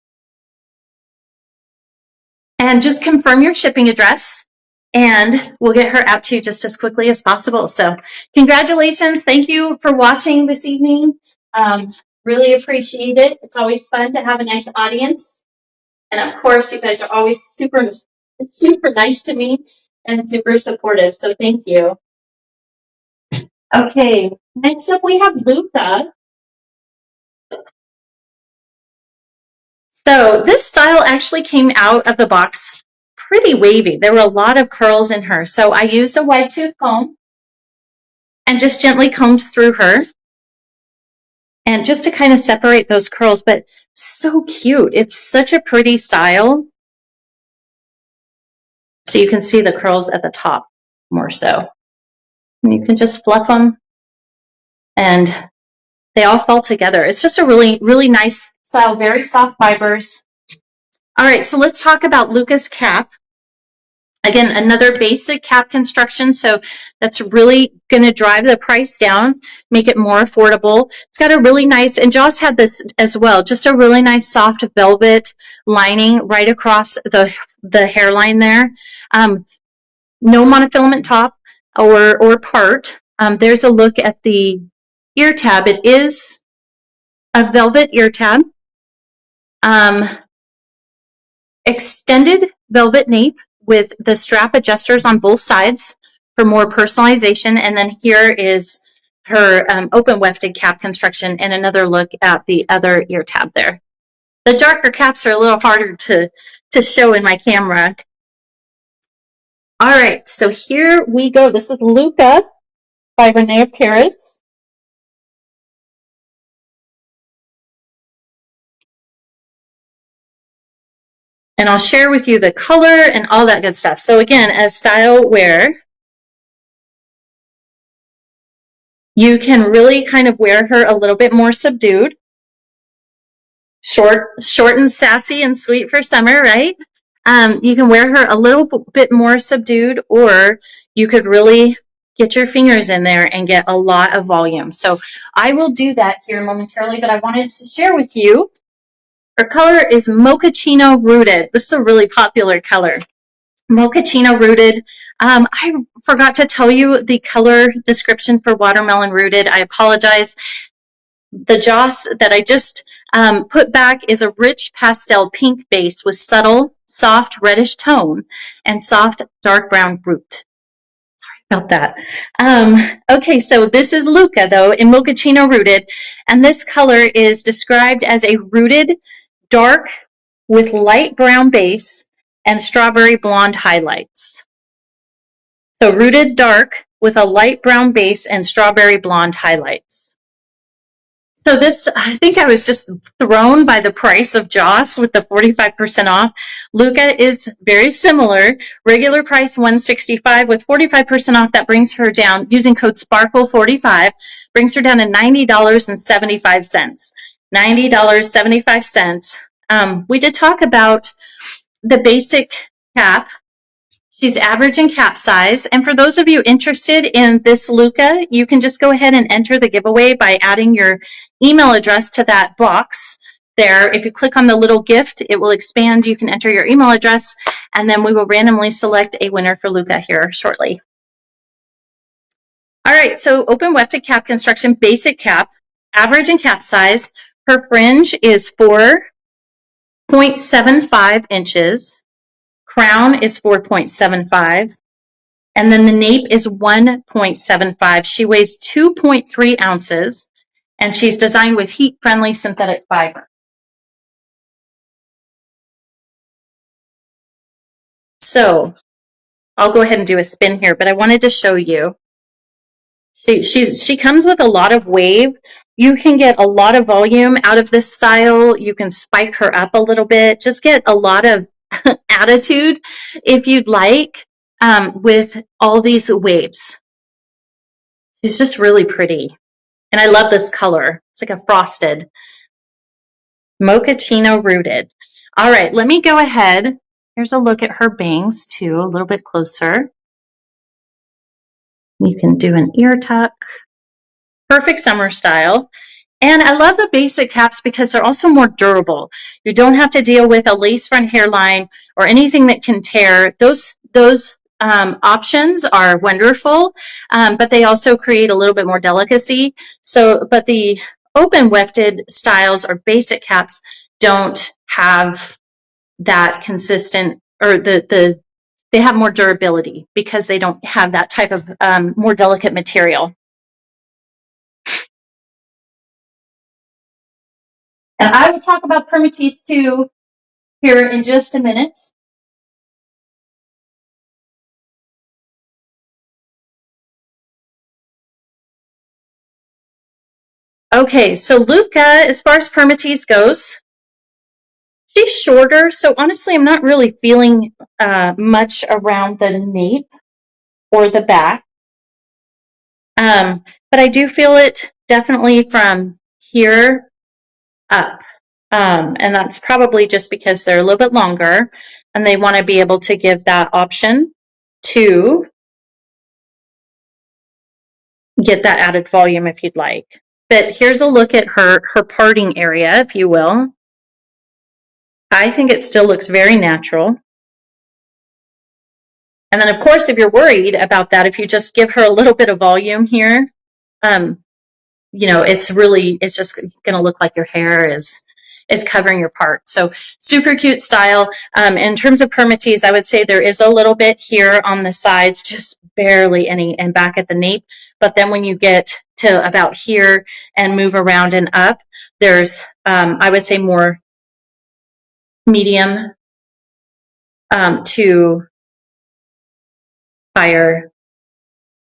and just confirm your shipping address, and we'll get her out to you just as quickly as possible. So congratulations. Thank you for watching this evening. Really appreciate it. It's always fun to have a nice audience. And of course, you guys are always super nice to me and super supportive. So thank you. Okay, next up we have Luca. So this style actually came out of the box pretty wavy. There were a lot of curls in her. So I used a wide tooth comb and just gently combed through her, and just to kind of separate those curls, but so cute. It's such a pretty style. So you can see the curls at the top more so. And you can just fluff them and they all fall together. It's just a really, really nice style, very soft fibers. All right, so let's talk about Luca's cap. Again, another basic cap construction, so that's really going to drive the price down, make it more affordable. It's got a really nice, and Joss had this as well, just a really nice soft velvet lining right across the hairline there. No monofilament top or part. There's a look at the ear tab. It is a velvet ear tab. Extended velvet nape with the strap adjusters on both sides for more personalization. And then here is her open wefted cap construction and another look at the other ear tab there. The darker caps are a little harder to show in my camera. All right, so here we go. This is Luca by René of Paris. And I'll share with you the color and all that good stuff. So again, as style where you can really kind of wear her a little bit more subdued. Short and sassy and sweet for summer, right? You can wear her a little bit more subdued, or you could really get your fingers in there and get a lot of volume. So I will do that here momentarily, but I wanted to share with you. Her color is Mochaccino Rooted. This is a really popular color. Mochaccino Rooted. I forgot to tell you the color description for Watermelon Rooted. I apologize. The Joss that I just put back is a rich pastel pink base with subtle, soft reddish tone and soft dark brown root. Sorry about that. Okay, so this is Luca, though, in Mochaccino Rooted, and this color is described as a rooted dark with light brown base and strawberry blonde highlights. So rooted dark with a light brown base and strawberry blonde highlights. So this, I think I was just thrown by the price of Joss with the 45% off. Luca is very similar. Regular price $165 with 45% off. That brings her down, using code SPARKLE45, brings her down to $90.75. $90.75. We did talk about the basic cap. She's average in cap size. And for those of you interested in this Luca, you can just go ahead and enter the giveaway by adding your email address to that box there. If you click on the little gift, it will expand. You can enter your email address, and then we will randomly select a winner for Luca here shortly. All right, so open wefted cap construction, basic cap, average in cap size. Her fringe is 4.75 inches. Crown is 4.75, and then the nape is 1.75. She weighs 2.3 ounces, and she's designed with heat-friendly synthetic fiber. So I'll go ahead and do a spin here, but I wanted to show you. She comes with a lot of wave. You can get a lot of volume out of this style. You can spike her up a little bit. Just get a lot of attitude if you'd like with all these waves. She's just really pretty. And I love this color. It's like a frosted Mochaccino Rooted. All right, let me go ahead Here's a look at her bangs too, a little bit closer. You can do an ear tuck. Perfect summer style. And I love the basic caps because they're also more durable. You don't have to deal with a lace front hairline or anything that can tear. Those options are wonderful, but they also create a little bit more delicacy. So, but the open wefted styles or basic caps don't have that consistent, or they have more durability because they don't have that type of more delicate material. And I will talk about permatease too here in just a minute. Okay, so Luca, as far as permatease goes, she's shorter, so honestly, I'm not really feeling much around the nape or the back. But I do feel it definitely from here up. And that's probably just because they're a little bit longer and they want to be able to give that option to get that added volume if you'd like. But here's a look at her parting area, if you will. I think it still looks very natural. And then, of course, if you're worried about that, if you just give her a little bit of volume here, you know, it's just going to look like your hair is covering your part. So super cute style. In terms of permatease, I would say there is a little bit here on the sides, just barely any, and back at the nape. But then when you get to about here and move around and up, there's, I would say, more medium to higher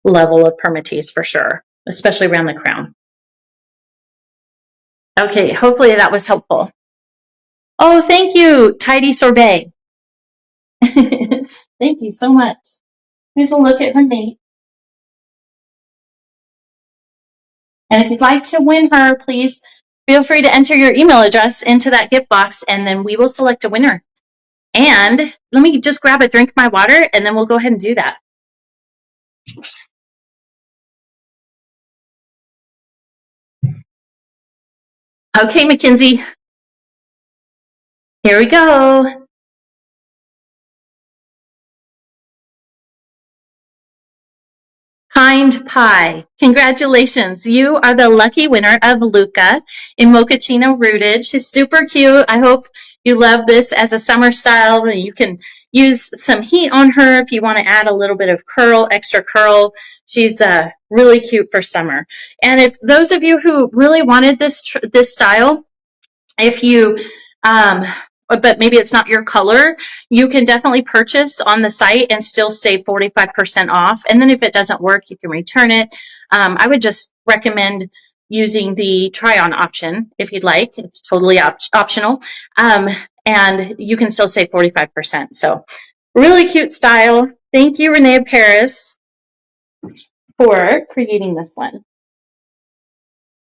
level of permatease for sure, especially around the crown. Okay, hopefully that was helpful. Oh, thank you, Tidy Sorbet. Thank you so much. Here's a look at her nape. And if you'd like to win her, please feel free to enter your email address into that gift box, and then we will select a winner. And let me just grab a drink of my water, and then we'll go ahead and do that. Okay, Mackenzie. Here we go. Kind Pie. Congratulations. You are the lucky winner of Luca in Mochaccino Rooted. She's super cute. I hope you love this as a summer style. You can use some heat on her if you want to add a little bit of curl, extra curl. She's really cute for summer. And if those of you who really wanted this style, if you but maybe it's not your color, you can definitely purchase on the site and still save 45% off. And then if it doesn't work, you can return it. I would just recommend using the try-on option if you'd like. It's totally optional. And you can still save 45%. So really cute style. Thank you, René of Paris, for creating this one.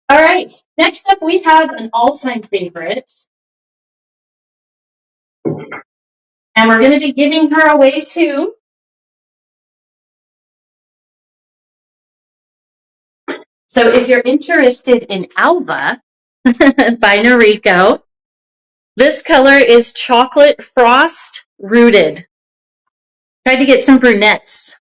All right, next up we have an all-time favorite. And we're going to be giving her away too. So if you're interested in Alba by Noriko, this color is Chocolate Frost Rooted. Tried to get some brunettes.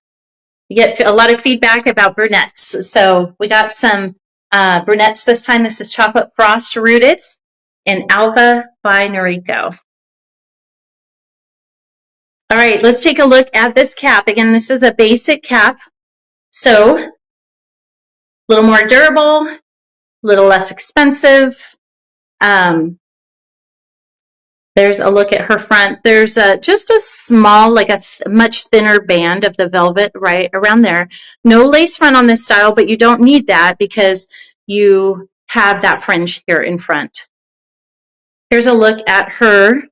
You get a lot of feedback about brunettes. So we got some brunettes this time. This is Chocolate Frost Rooted in Alba by Noriko. All right, let's take a look at this cap. Again, this is a basic cap. So a little more durable, a little less expensive. There's a look at her front. There's just a small, like a much thinner band of the velvet right around there. No lace front on this style, but you don't need that because you have that fringe here in front. Here's a look at her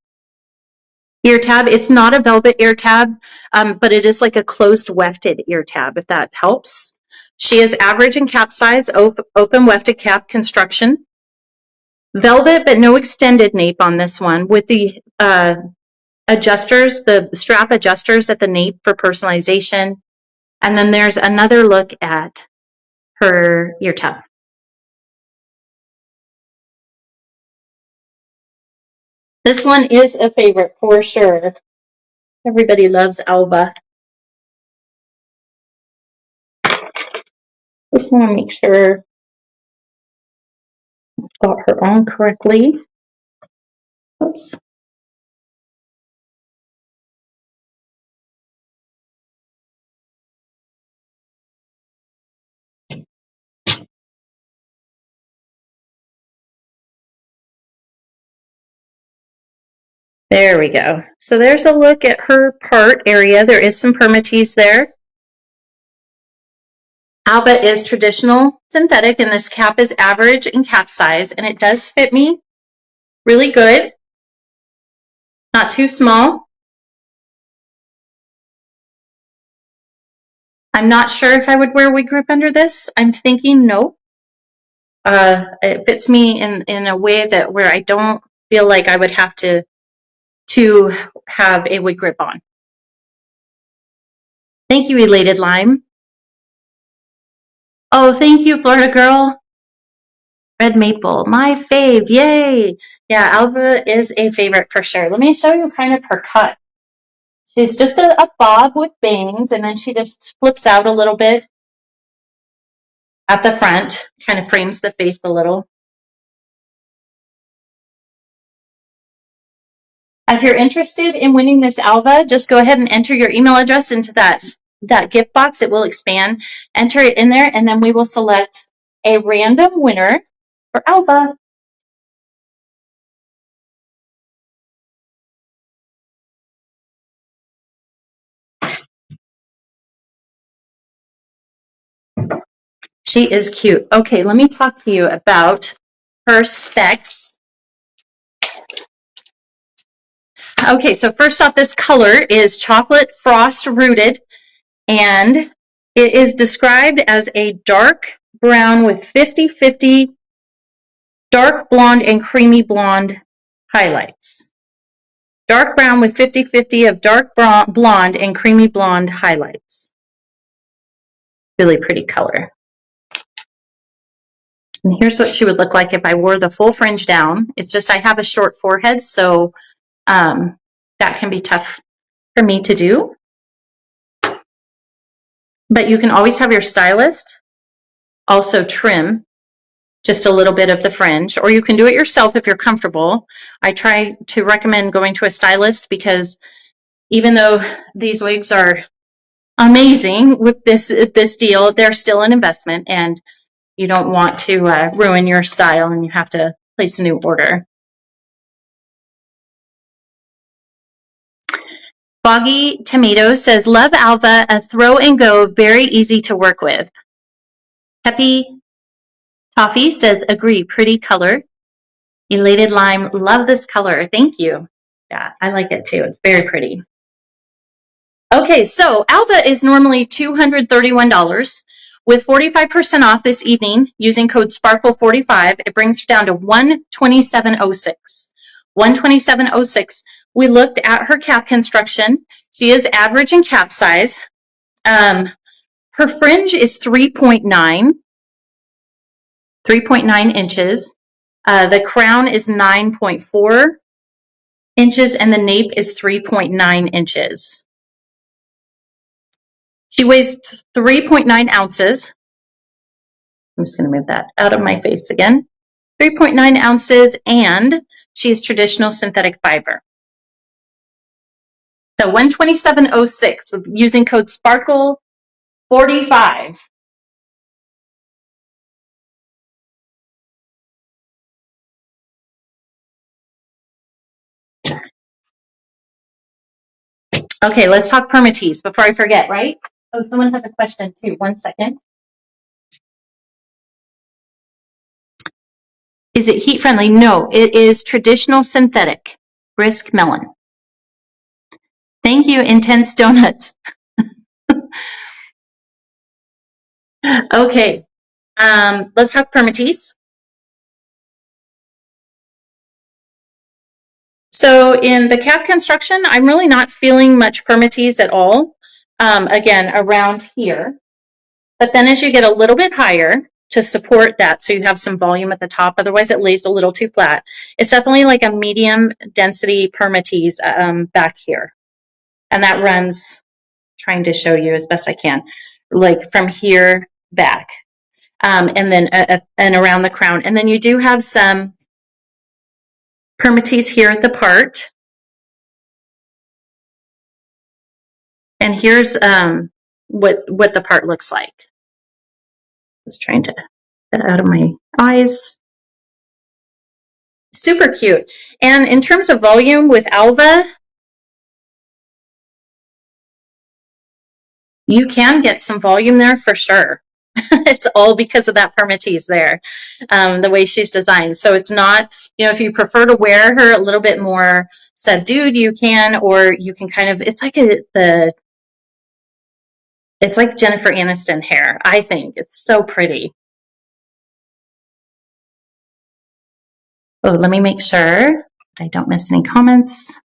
ear tab. It's not a velvet ear tab, but it is like a closed wefted ear tab, if that helps. She is average in cap size, open wefted cap construction. Velvet, but no extended nape on this one with the adjusters, the strap adjusters at the nape for personalization. And then there's another look at her ear tub. This one is a favorite for sure. Everybody loves Alba. Just want to make sure I've got her on correctly. Oops. There we go. So there's a look at her part area. There is some permatease there. Alba is traditional synthetic, and this cap is average in cap size, and it does fit me really good. Not too small. I'm not sure if I would wear wig grip under this. I'm thinking no. It fits me in a way that where I don't feel like I would have to have a wig grip on. Thank you, Elated Lime. Oh, thank you, Florida Girl. Red Maple, my fave, yay. Yeah, Alba is a favorite for sure. Let me show you kind of her cut. She's just a bob with bangs, and then she just flips out a little bit at the front, kind of frames the face a little. If you're interested in winning this Alba, just go ahead and enter your email address into that gift box. It will expand. Enter it in there, and then we will select a random winner for Alba. She is cute. Okay, let me talk to you about her specs. Okay, so first off, this color is chocolate frost rooted, and it is described as a dark brown with 50-50 dark blonde and creamy blonde highlights. Dark brown with 50-50 of dark blonde and creamy blonde highlights. Really pretty color. And here's what she would look like if I wore the full fringe down. It's just I have a short forehead, so that can be tough for me to do. But you can always have your stylist also trim just a little bit of the fringe, or you can do it yourself if you're comfortable. I try to recommend going to a stylist because even though these wigs are amazing with this deal, they're still an investment, and you don't want to ruin your style and you have to place a new order. Boggy Tomato says, love Alba, a throw and go, very easy to work with. Peppy Toffee says, agree, pretty color. Elated Lime, love this color. Thank you. Yeah, I like it too. It's very pretty. Okay, so Alba is normally $231. With 45% off this evening using code SPARKLE45, it brings her down to $127.06. $127.06. We looked at her cap construction. She is average in cap size. Her fringe is 3.9 inches. The crown is 9.4 inches, and the nape is 3.9 inches. She weighs 3.9 ounces. I'm just going to move that out of my face again. 3.9 ounces, and she is traditional synthetic fiber. So $127.06 using code SPARKLE45. Okay, let's talk permatease before I forget, right? Oh, someone has a question too. 1 second. Is it heat friendly? No, it is traditional synthetic. Brisk melon. Thank you, Intense Donuts. Okay, let's talk permatease. So in the cap construction, I'm really not feeling much permatease at all, again, around here. But then as you get a little bit higher to support that, so you have some volume at the top, otherwise it lays a little too flat. It's definitely like a medium density permatease back here. And that runs, trying to show you as best I can, like from here back. And then and around the crown. And then you do have some permatease here at the part. And here's what the part looks like. I was trying to get out of my eyes. Super cute. And in terms of volume with Alba, you can get some volume there for sure. It's all because of that permatease there, the way she's designed. So it's not, if you prefer to wear her a little bit more subdued, you can, or you can kind of, it's like it's like Jennifer Aniston hair, I think. It's so pretty. Oh, let me make sure I don't miss any comments.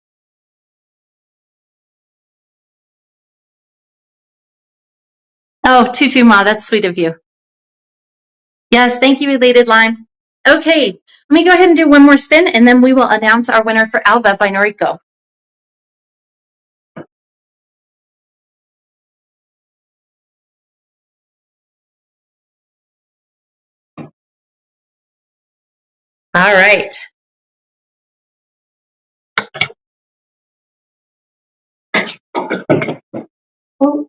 Oh, Tutu Ma, that's sweet of you. Yes, thank you, Elated Lime. Okay, let me go ahead and do one more spin, and then we will announce our winner for Alba by Noriko. All right. Oh,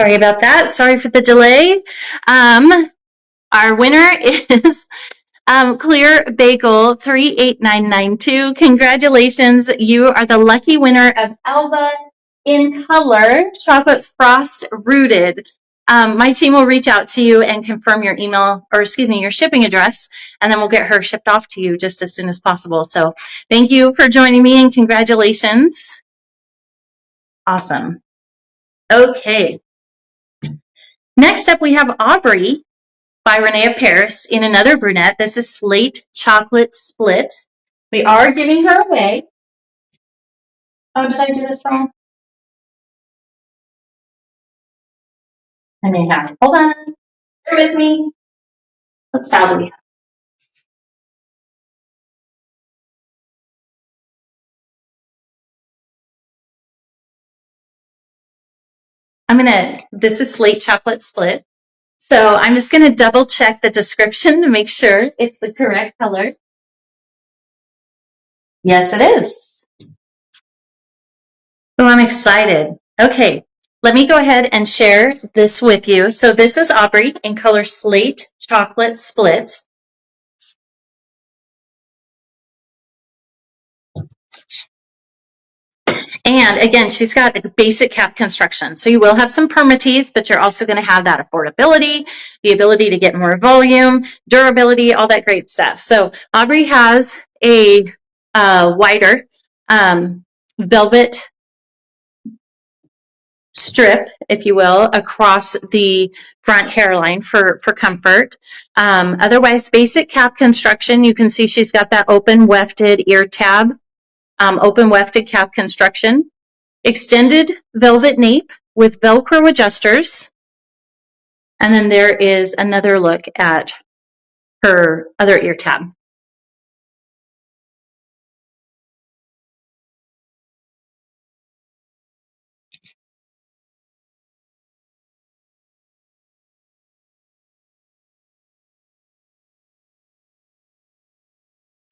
sorry about that. Sorry for the delay. Our winner is Clear Bagel 38992. Congratulations. You are the lucky winner of Alba in color, chocolate frost rooted. My team will reach out to you and confirm your email, or excuse me, your shipping address, and then we'll get her shipped off to you just as soon as possible. So thank you for joining me and congratulations. Awesome. Okay. Next up, we have Aubrey by René of Paris in another brunette. This is Slate Chocolate Split. We are giving her away. Oh, did I do this wrong? I may have. Hold on. Bear with me. What style do we have? This is Slate Chocolate Split. So I'm just going to double check the description to make sure it's the correct color. Yes, it is. Oh, I'm excited. Okay, let me go ahead and share this with you. So this is Aubrey in color Slate Chocolate Split. And again, she's got the basic cap construction. So you will have some permatease, but you're also going to have that affordability, the ability to get more volume, durability, all that great stuff. So Aubrey has a wider velvet strip, if you will, across the front hairline for comfort. Otherwise, basic cap construction. You can see she's got that open wefted ear tab, open wefted cap construction. Extended velvet nape with Velcro adjusters. And then there is another look at her other ear tab.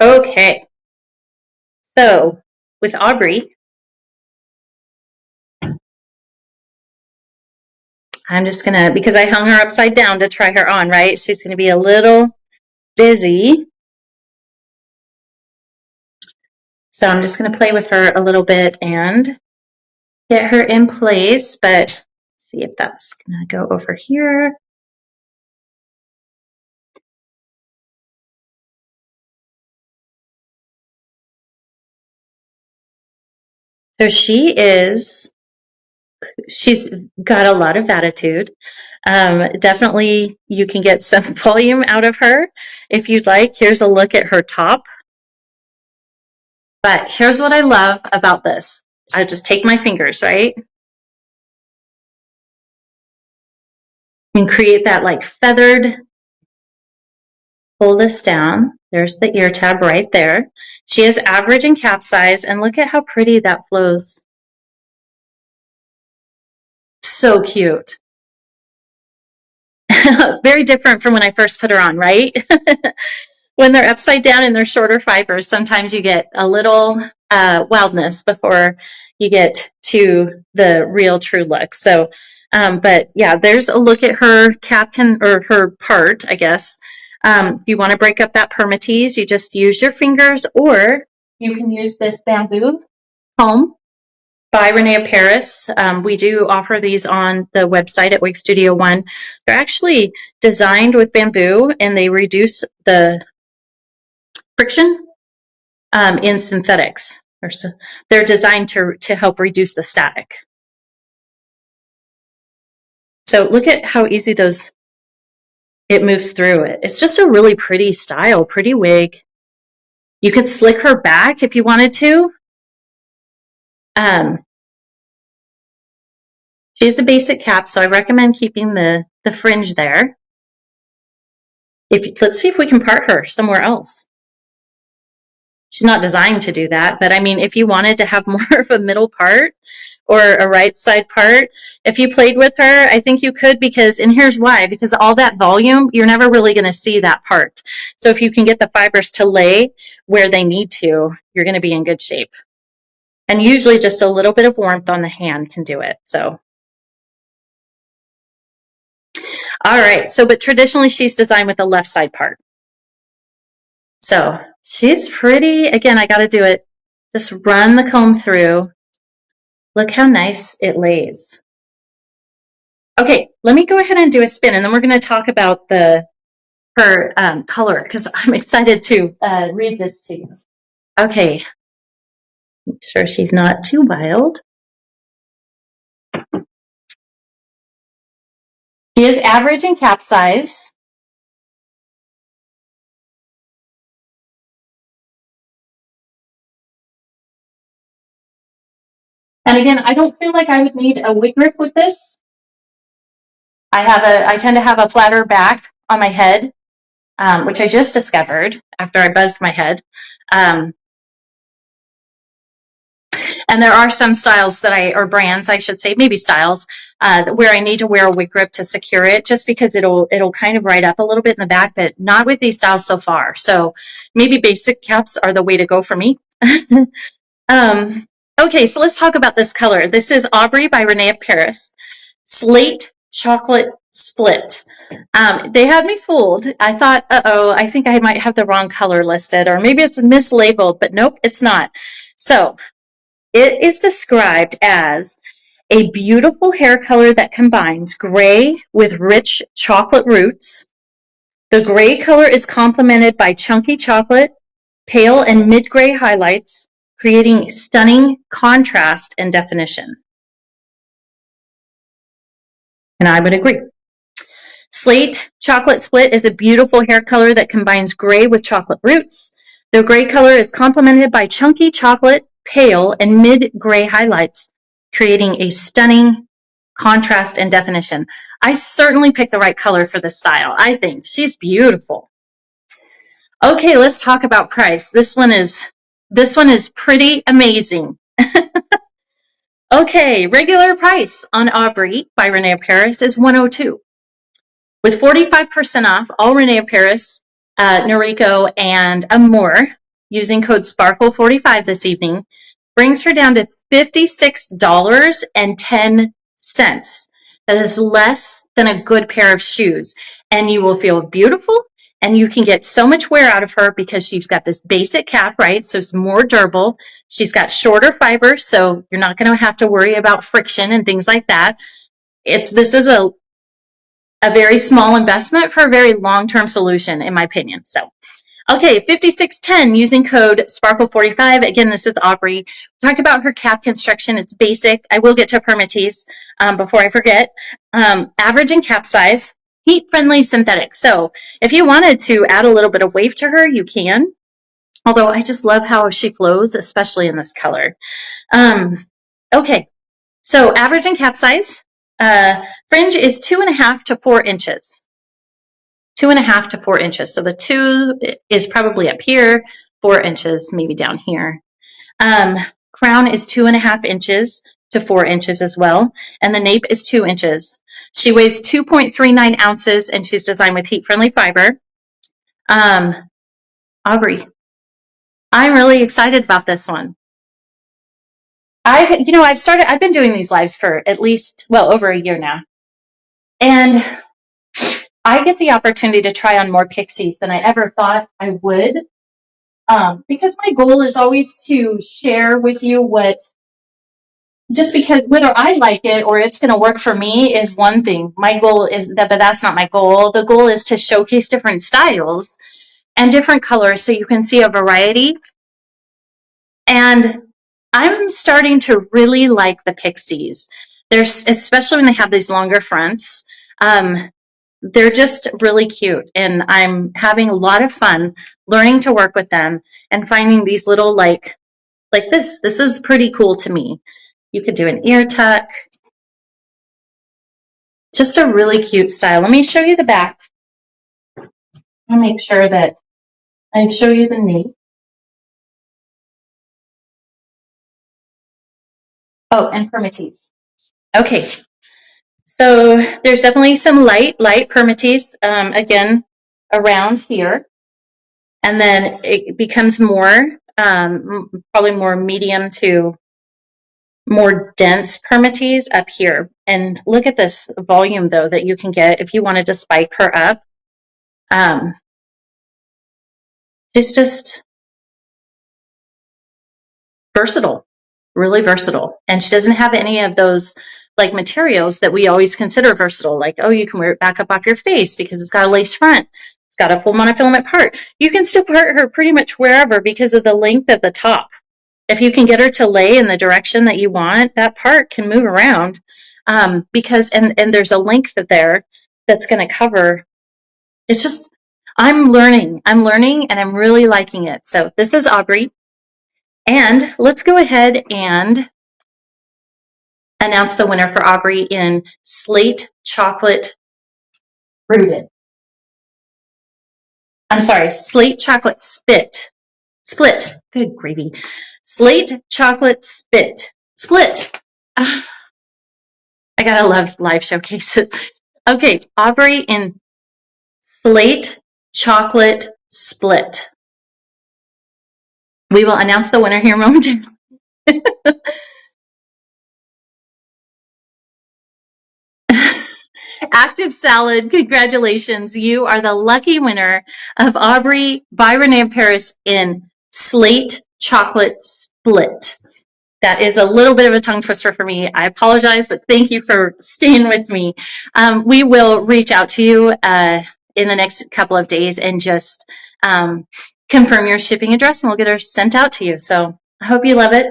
Okay. So with Aubrey, I'm just going to, because I hung her upside down to try her on, right? She's going to be a little busy. So I'm just going to play with her a little bit and get her in place, but see if that's going to go over here. So she's got a lot of attitude. Definitely you can get some volume out of her if you'd like. Here's a look at her top. But here's what I love about this. I just take my fingers, right? And create that like feathered, pull this down. There's the ear tab right there. She is average in cap size, and look at how pretty that flows. So cute. Very different from when I first put her on, right? When they're upside down and they're shorter fibers, sometimes you get a little wildness before you get to the real true look. So, but yeah, there's a look at her cap or her part, I guess. If you want to break up that permatease, you just use your fingers, or you can use this bamboo comb by René of Paris. We do offer these on the website at Wig Studio One. They're actually designed with bamboo, and they reduce the friction in synthetics. They're designed to help reduce the static. So look at how easy it moves through it. It's just a really pretty style, pretty wig. You could slick her back if you wanted to. She has a basic cap, so I recommend keeping the fringe there. Let's see if we can part her somewhere else. She's not designed to do that, but I mean, if you wanted to have more of a middle part or a right side part, if you played with her, I think you could, and here's why, because all that volume, you're never really going to see that part. So if you can get the fibers to lay where they need to, you're going to be in good shape. And usually just a little bit of warmth on the hand can do it. So, all right. So, but traditionally she's designed with the left side part. So she's pretty. Again, I got to do it. Just run the comb through. Look how nice it lays. Okay, let me go ahead and do a spin, and then we're going to talk about her color, because I'm excited to read this to you. Okay, make sure she's not too wild. She is average in cap size. And again, I don't feel like I would need a wig grip with this. I tend to have a flatter back on my head, which I just discovered after I buzzed my head. And there are some styles or brands, I should say, maybe styles, where I need to wear a wig grip to secure it, just because it'll kind of ride up a little bit in the back, but not with these styles so far. So maybe basic caps are the way to go for me. Okay, so let's talk about this color. This is Aubrey by René of Paris. Slate Chocolate Split. They had me fooled. I thought, I think I might have the wrong color listed, or maybe it's mislabeled, but nope, it's not. So it is described as a beautiful hair color that combines gray with rich chocolate roots. The gray color is complemented by chunky chocolate, pale and mid-gray highlights, creating stunning contrast and definition. And I would agree. Slate Chocolate Split is a beautiful hair color that combines gray with chocolate roots. The gray color is complemented by chunky chocolate, pale, and mid-gray highlights, creating a stunning contrast and definition. I certainly picked the right color for this style. I think she's beautiful. Okay, let's talk about price. This one is pretty amazing. Okay, regular price on Aubrey by René of Paris is $102. With 45% off, all René of Paris, Noriko, and Amore, using code SPARKLE45 this evening, brings her down to $56.10. That is less than a good pair of shoes. And you will feel beautiful, and you can get so much wear out of her because she's got this basic cap, right? So it's more durable. She's got shorter fibers, so you're not going to have to worry about friction and things like that. This is a very small investment for a very long-term solution, in my opinion. So Okay, 5610 using code SPARKLE45. Again, this is Aubrey. We talked about her cap construction. It's basic. I will get to permatease before I forget. Average and cap size, heat-friendly synthetic. So if you wanted to add a little bit of wave to her, you can. Although I just love how she flows, especially in this color. Okay, so average and cap size. Fringe is 2.5 to 4 inches. 2.5 to 4 inches. So the 2 is probably up here, 4 inches, maybe down here. Crown is 2.5 inches to 4 inches as well. And the nape is 2 inches. She weighs 2.39 ounces and she's designed with heat-friendly fiber. Aubrey, I'm really excited about this one. I've been doing these lives for at least, well, over a year now. And I get the opportunity to try on more pixies than I ever thought I would. Because my goal is always to share with you just because whether I like it or it's going to work for me is one thing. My goal is that, but that's not my goal. The goal is to showcase different styles and different colors so you can see a variety. And I'm starting to really like the pixies. Especially when they have these longer fronts. They're just really cute, and I'm having a lot of fun learning to work with them and finding these little like this. This is pretty cool to me. You could do an ear tuck. Just a really cute style. Let me show you the back. I'll make sure that I show you the nape. Oh, and permatease. Okay. So there's definitely some light permatease, again, around here. And then it becomes more, probably more medium to more dense permatease up here. And look at this volume, though, that you can get if you wanted to spike her up. It's just versatile, really versatile. And she doesn't have any of those like materials that we always consider versatile, like, oh, you can wear it back up off your face because it's got a lace front. It's got a full monofilament part. You can still put her pretty much wherever because of the length at the top. If you can get her to lay in the direction that you want, that part can move around because there's a length there that's going to cover. It's just, I'm learning, and I'm really liking it. So this is Aubrey. And let's go ahead and announce the winner for Aubrey in Slate Chocolate Rooted. I'm sorry, Slate Chocolate Split. Good gravy. Slate Chocolate Split. I gotta love live showcases. Okay, Aubrey in Slate Chocolate Split. We will announce the winner here momentarily. Active Salad, congratulations. You are the lucky winner of Aubrey by René of Paris in Slate Chocolate Split. That is a little bit of a tongue twister for me. I apologize, but thank you for staying with me. We will reach out to you in the next couple of days and just confirm your shipping address, and we'll get her sent out to you. So I hope you love it.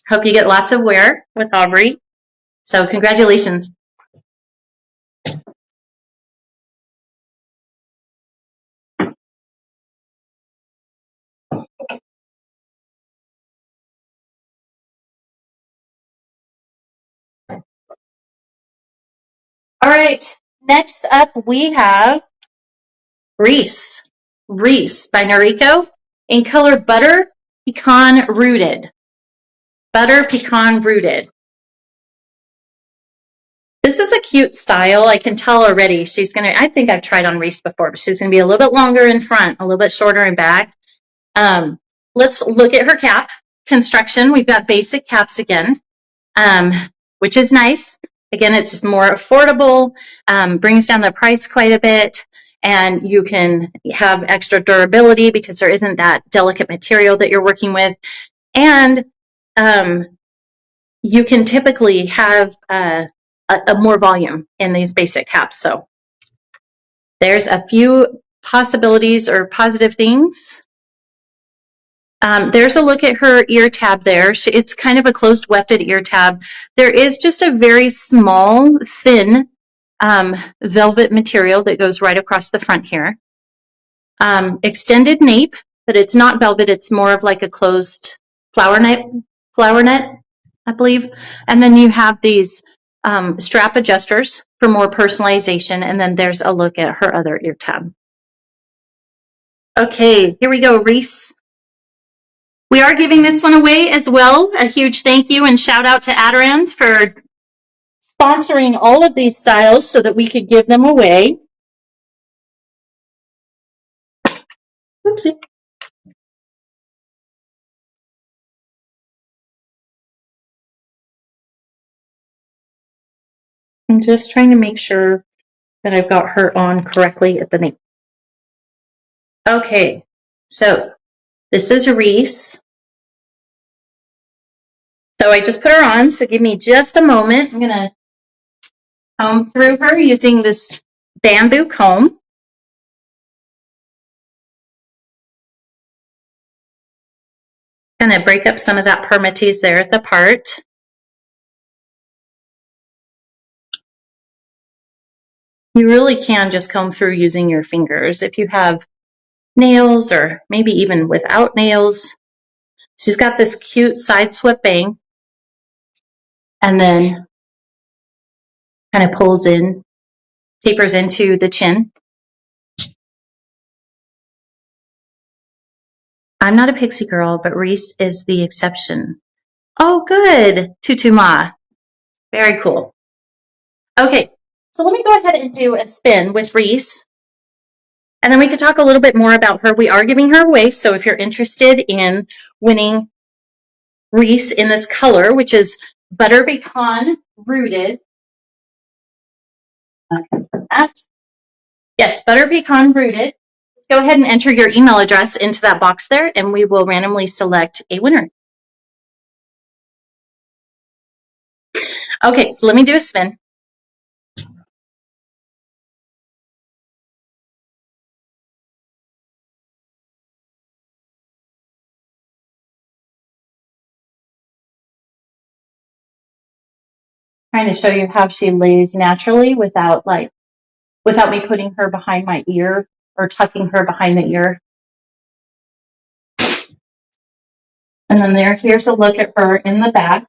Hope you get lots of wear with Aubrey. So congratulations. All right, next up we have Reese by Noriko in color Butter Pecan Rooted. Butter Pecan Rooted. This is a cute style. I can tell already. I think I've tried on Reese before, but she's going to be a little bit longer in front, a little bit shorter in back. Let's look at her cap construction. We've got basic caps again, which is nice. Again, it's more affordable, brings down the price quite a bit, and you can have extra durability because there isn't that delicate material that you're working with. And you can typically have a more volume in these basic caps. So there's a few possibilities or positive things. There's a look at her ear tab there. It's kind of a closed wefted ear tab. There is just a very small, thin velvet material that goes right across the front here. Extended nape, but it's not velvet. It's more of like a closed flower net, I believe. And then you have these strap adjusters for more personalization. And then there's a look at her other ear tab. Okay, here we go, Reese. We are giving this one away as well. A huge thank you and shout out to Adirans for sponsoring all of these styles so that we could give them away. Oopsie. I'm just trying to make sure that I've got her on correctly at the nape. Okay, so this is Reese. So I just put her on, so give me just a moment. I'm going to comb through her using this bamboo comb. Kind of break up some of that permatease there at the part. You really can just comb through using your fingers. If you have nails or maybe even without nails. She's got this cute side swept bang and then kind of pulls in, tapers into the chin. I'm not a pixie girl, but Reese is the exception. Oh, good. Tutu Ma. Very cool. Okay, so let me go ahead and do a spin with Reese. And then we could talk a little bit more about her. We are giving her away, so if you're interested in winning Reese in this color, which is butter pecan rooted. Okay, for that. Yes, butter pecan rooted. Let's go ahead and enter your email address into that box there, and we will randomly select a winner. Okay, so let me do a spin. Trying to show you how she lays naturally without me putting her behind my ear or tucking her behind the ear. And then here's a look at her in the back.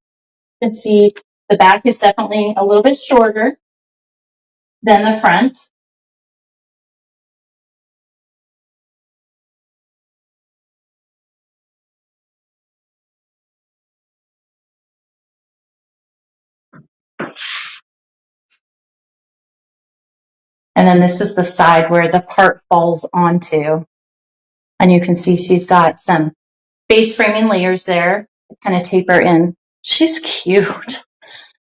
You can see the back is definitely a little bit shorter than the front. And then this is the side where the part falls onto. And you can see she's got some face framing layers there that kind of taper in. She's cute.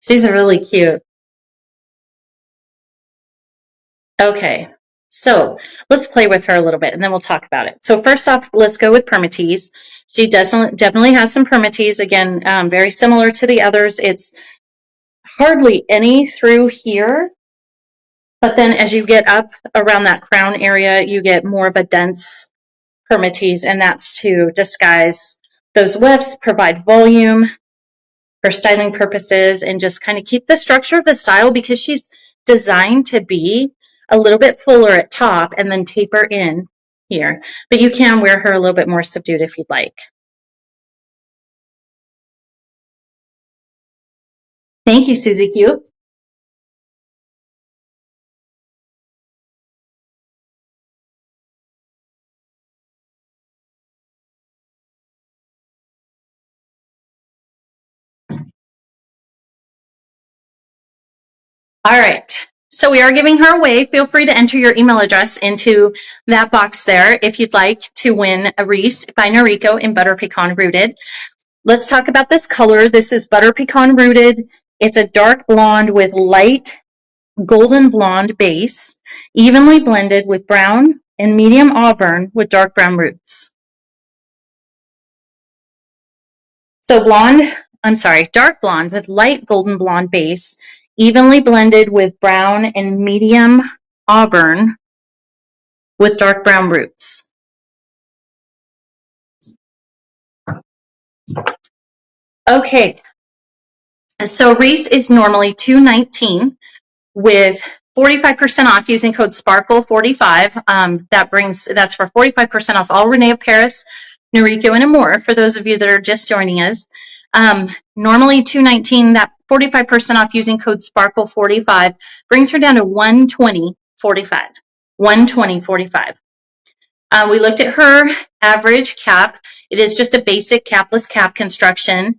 She's really cute. Okay, so let's play with her a little bit and then we'll talk about it. So first off, let's go with permatease. She definitely has some permatease. Again, very similar to the others. It's hardly any through here. But then as you get up around that crown area, you get more of a dense permatease, and that's to disguise those wefts, provide volume for styling purposes, and just kind of keep the structure of the style because she's designed to be a little bit fuller at top and then taper in here. But you can wear her a little bit more subdued if you'd like. Thank you, Susie Q. All right, so we are giving her away. Feel free to enter your email address into that box there if you'd like to win a Reese by Noriko in Butter Pecan Rooted. Let's talk about this color. This is Butter Pecan Rooted. It's a dark blonde with light golden blonde base, evenly blended with brown and medium auburn with dark brown roots. So dark blonde with light golden blonde base, evenly blended with brown and medium auburn with dark brown roots. Okay, so Reese is normally $219 with 45% off using code SPARKLE45. That's for 45% off all René of Paris, Noriko, and Amore for those of you that are just joining us. Normally $219, that 45% off using code SPARKLE45 brings her down to $120.45. $120.45. We looked at her average cap. It is just a basic capless cap construction.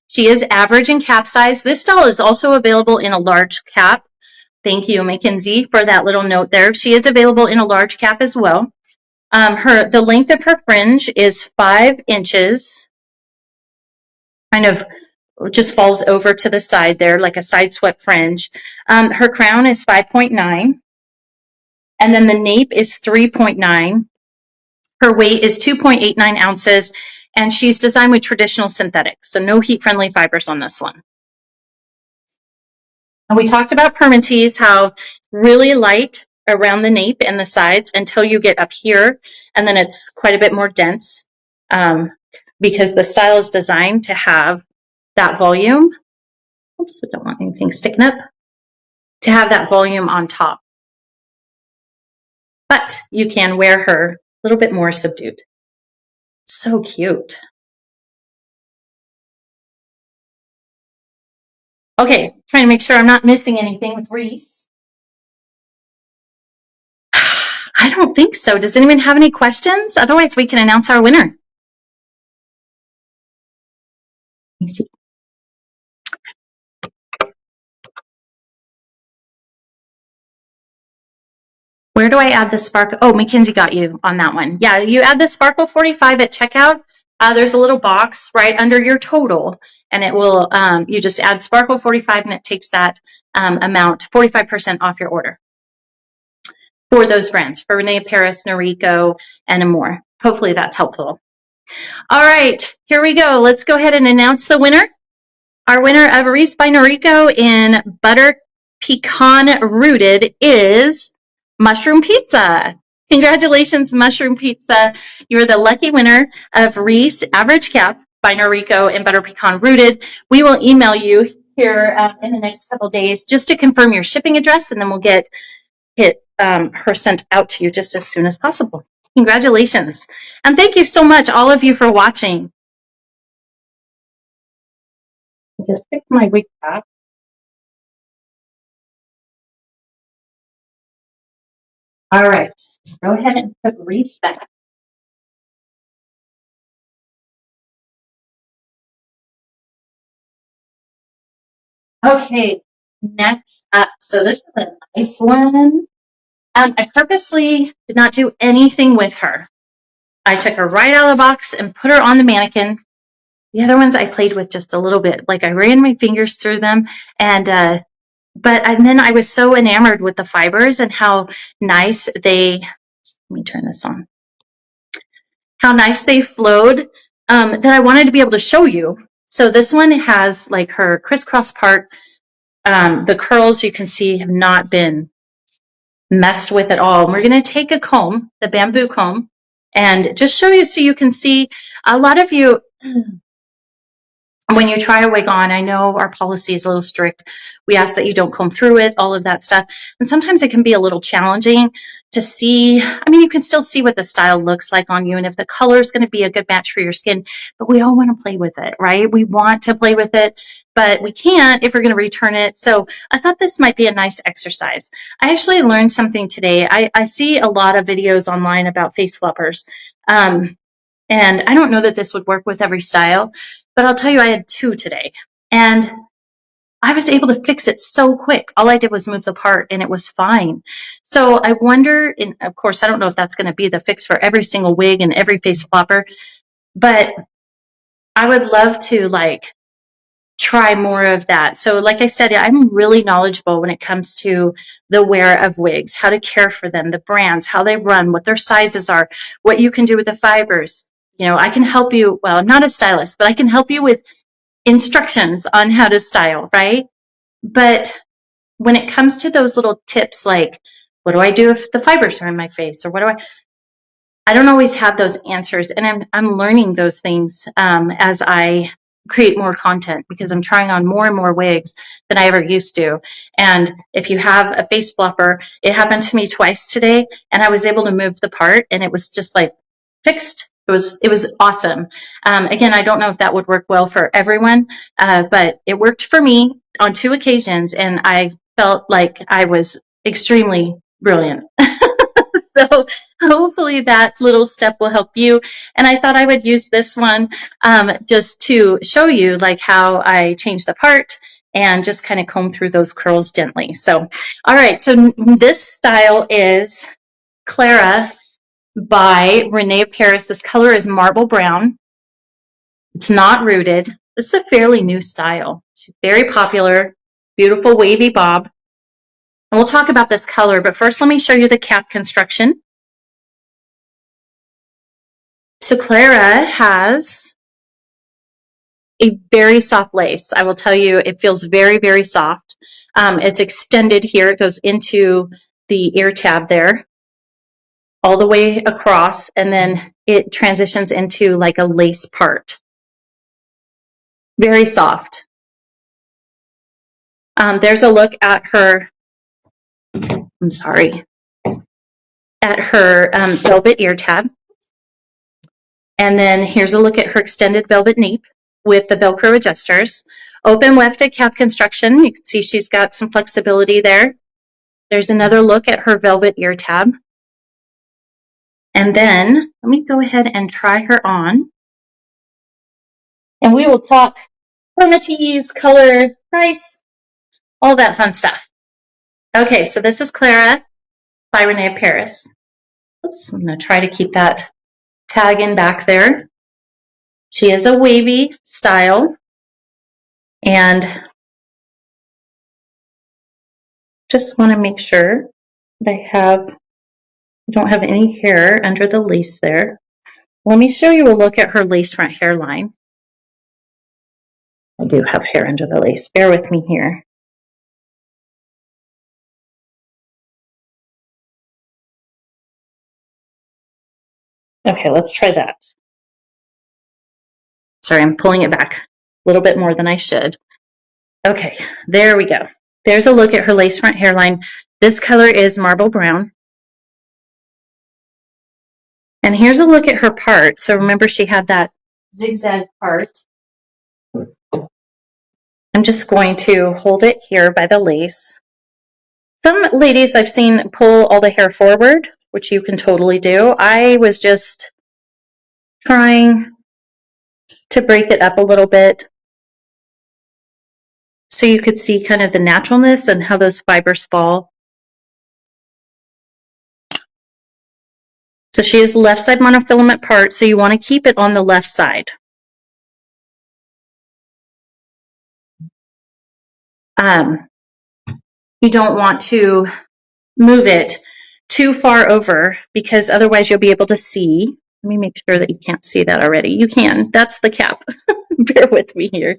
She is average in cap size. This style is also available in a large cap. Thank you, Mackenzie, for that little note there. She is available in a large cap as well. The length of her fringe is 5 inches. Kind of just falls over to the side there like a side swept fringe. Her crown is 5.9. And then the nape is 3.9. Her weight is 2.89 ounces, and she's designed with traditional synthetics, so no heat-friendly fibers on this one. And we talked about permatease, how really light around the nape and the sides until you get up here, and then it's quite a bit more dense because the style is designed to have that volume. Oops, I don't want anything sticking up. To have that volume on top. But you can wear her a little bit more subdued. So cute. Okay, trying to make sure I'm not missing anything with Reese. I don't think so. Does anyone have any questions? Otherwise, we can announce our winner. Let me see. Where do I add the sparkle? Oh, Mackenzie got you on that one. Yeah, you add the Sparkle 45 at checkout. There's a little box right under your total, and it will, you just add Sparkle 45 and it takes that amount, 45% off your order for those brands, for René of Paris, Noriko, and Amore. Hopefully that's helpful. All right, here we go. Let's go ahead and announce the winner. Our winner of Reese by Noriko in Butter Pecan Rooted is Mushroom Pizza. Congratulations, Mushroom Pizza. You're the lucky winner of Reese Average Cap by Noriko in Butter Pecan Rooted. We will email you here in the next couple days just to confirm your shipping address, and then we'll get her sent out to you just as soon as possible. Congratulations. And thank you so much, all of you, for watching. I just picked my wig cap. All right, go ahead and put Reese back. Okay, next up. So this is a nice one. I purposely did not do anything with her. I took her right out of the box and put her on the mannequin. The other ones I played with just a little bit. Like I ran my fingers through them, and then I was so enamored with the fibers and how nice they. Let me turn this on. How nice they flowed that I wanted to be able to show you. So this one has like her crisscross part. The curls you can see have not been messed with at all. And we're going to take a comb, the bamboo comb, and just show you so you can see. A lot of you, when you try a wig on, I know our policy is a little strict. We ask that you don't comb through it, all of that stuff. And sometimes it can be a little challenging to see. I mean, you can still see what the style looks like on you and if the color is going to be a good match for your skin, but we all want to play with it, right? We want to play with it, but we can't if we're going to return it. So I thought this might be a nice exercise. I actually learned something today. I see a lot of videos online about face floppers. And I don't know that this would work with every style, but I'll tell you, I had 2 today. And I was able to fix it so quick. All I did was move the part and it was fine. So I wonder, and of course, I don't know if that's going to be the fix for every single wig and every face flopper, but I would love to like try more of that. So like I said, I'm really knowledgeable when it comes to the wear of wigs, how to care for them, the brands, how they run, what their sizes are, what you can do with the fibers. You know, I can help you. Well, I'm not a stylist, but I can help you with instructions on how to style, right? But when it comes to those little tips, like What do I do if the fibers are in my face? Or what do I don't always have those answers. And I'm learning those things as I create more content, because I'm trying on more and more wigs than I ever used to. And if you have a face flopper, it happened to me twice today, and I was able to move the part, and it was just like fixed. It was awesome. Again, I don't know if that would work well for everyone, but it worked for me on 2 occasions, and I felt like I was extremely brilliant. So hopefully that little step will help you. And I thought I would use this one just to show you like how I change the part and just kind of comb through those curls gently. So, all right. So this style is Clara by René of Paris. This color is marble brown. It's not rooted. This is a fairly new style. She's very popular, beautiful wavy bob. And we'll talk about this color, but first let me show you the cap construction. So Clara has a very soft lace. I will tell you, it feels very, very soft. It's extended here. It goes into the ear tab there, all the way across, and then it transitions into like a lace part. Very soft. There's a look at her, I'm sorry, at her velvet ear tab. And then here's a look at her extended velvet nape with the Velcro adjusters. Open wefted cap construction. You can see she's got some flexibility there. There's another look at her velvet ear tab. And then let me go ahead and try her on. And we will talk chromatiz, color, price, all that fun stuff. Okay, so this is Clara by René of Paris. Oops, I'm going to try to keep that tag in back there. She is a wavy style, and just want to make sure that I don't have any hair under the lace there. Let me show you a look at her lace front hairline. I do have hair under the lace. Bear with me here. Okay, let's try that. Sorry, I'm pulling it back a little bit more than I should. Okay, there we go. There's a look at her lace front hairline. This color is marble brown. And here's a look at her part. So remember, she had that zigzag part. I'm just going to hold it here by the lace. Some ladies I've seen pull all the hair forward, which you can totally do. I was just trying to break it up a little bit so you could see kind of the naturalness and how those fibers fall. So she has left side monofilament part, so you want to keep it on the left side. You don't want to move it too far over, because otherwise you'll be able to see. Let me make sure that you can't see that already. You can. That's the cap. Bear with me here.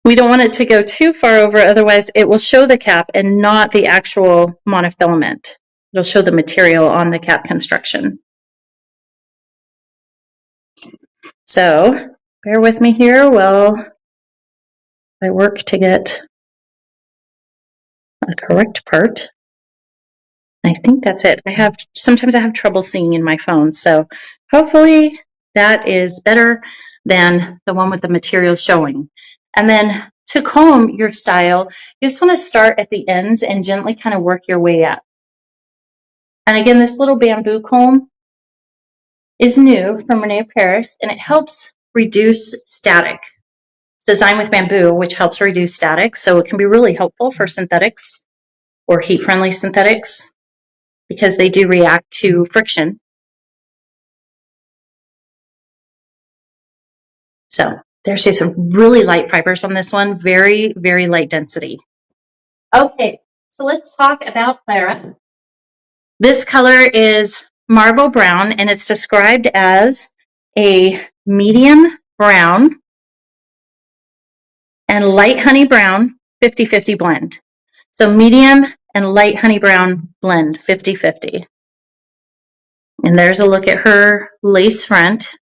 We don't want it to go too far over, otherwise it will show the cap and not the actual monofilament. It'll show the material on the cap construction. So bear with me here while I work to get a correct part. I think that's it. Sometimes I have trouble seeing in my phone, so hopefully that is better than the one with the material showing. And then to comb your style, you just want to start at the ends and gently kind of work your way up. And again, this little bamboo comb is new from René of Paris, and it helps reduce static. It's designed with bamboo, which helps reduce static, so it can be really helpful for synthetics or heat-friendly synthetics, because they do react to friction. So there's just some really light fibers on this one, very, very light density. Okay, so let's talk about Clara. This color is marble brown, and it's described as a medium brown and light honey brown 50-50 blend. So medium and light honey brown blend, 50-50. And there's a look at her lace front.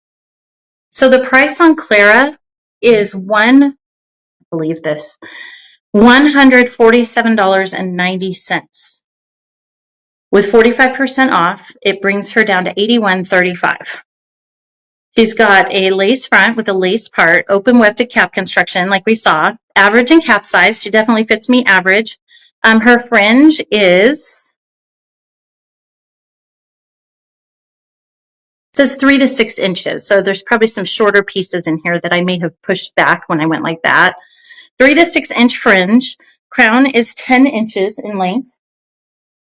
So the price on Clara is $147.90. With 45% off, it brings her down to $81.35. She's got a lace front with a lace part, open wefted cap construction, like we saw. Average and cap size. She definitely fits me average. Her fringe is, it says 3 to 6 inches. So there's probably some shorter pieces in here that I may have pushed back when I went like that. 3 to 6 inch fringe. Crown is 10 inches in length.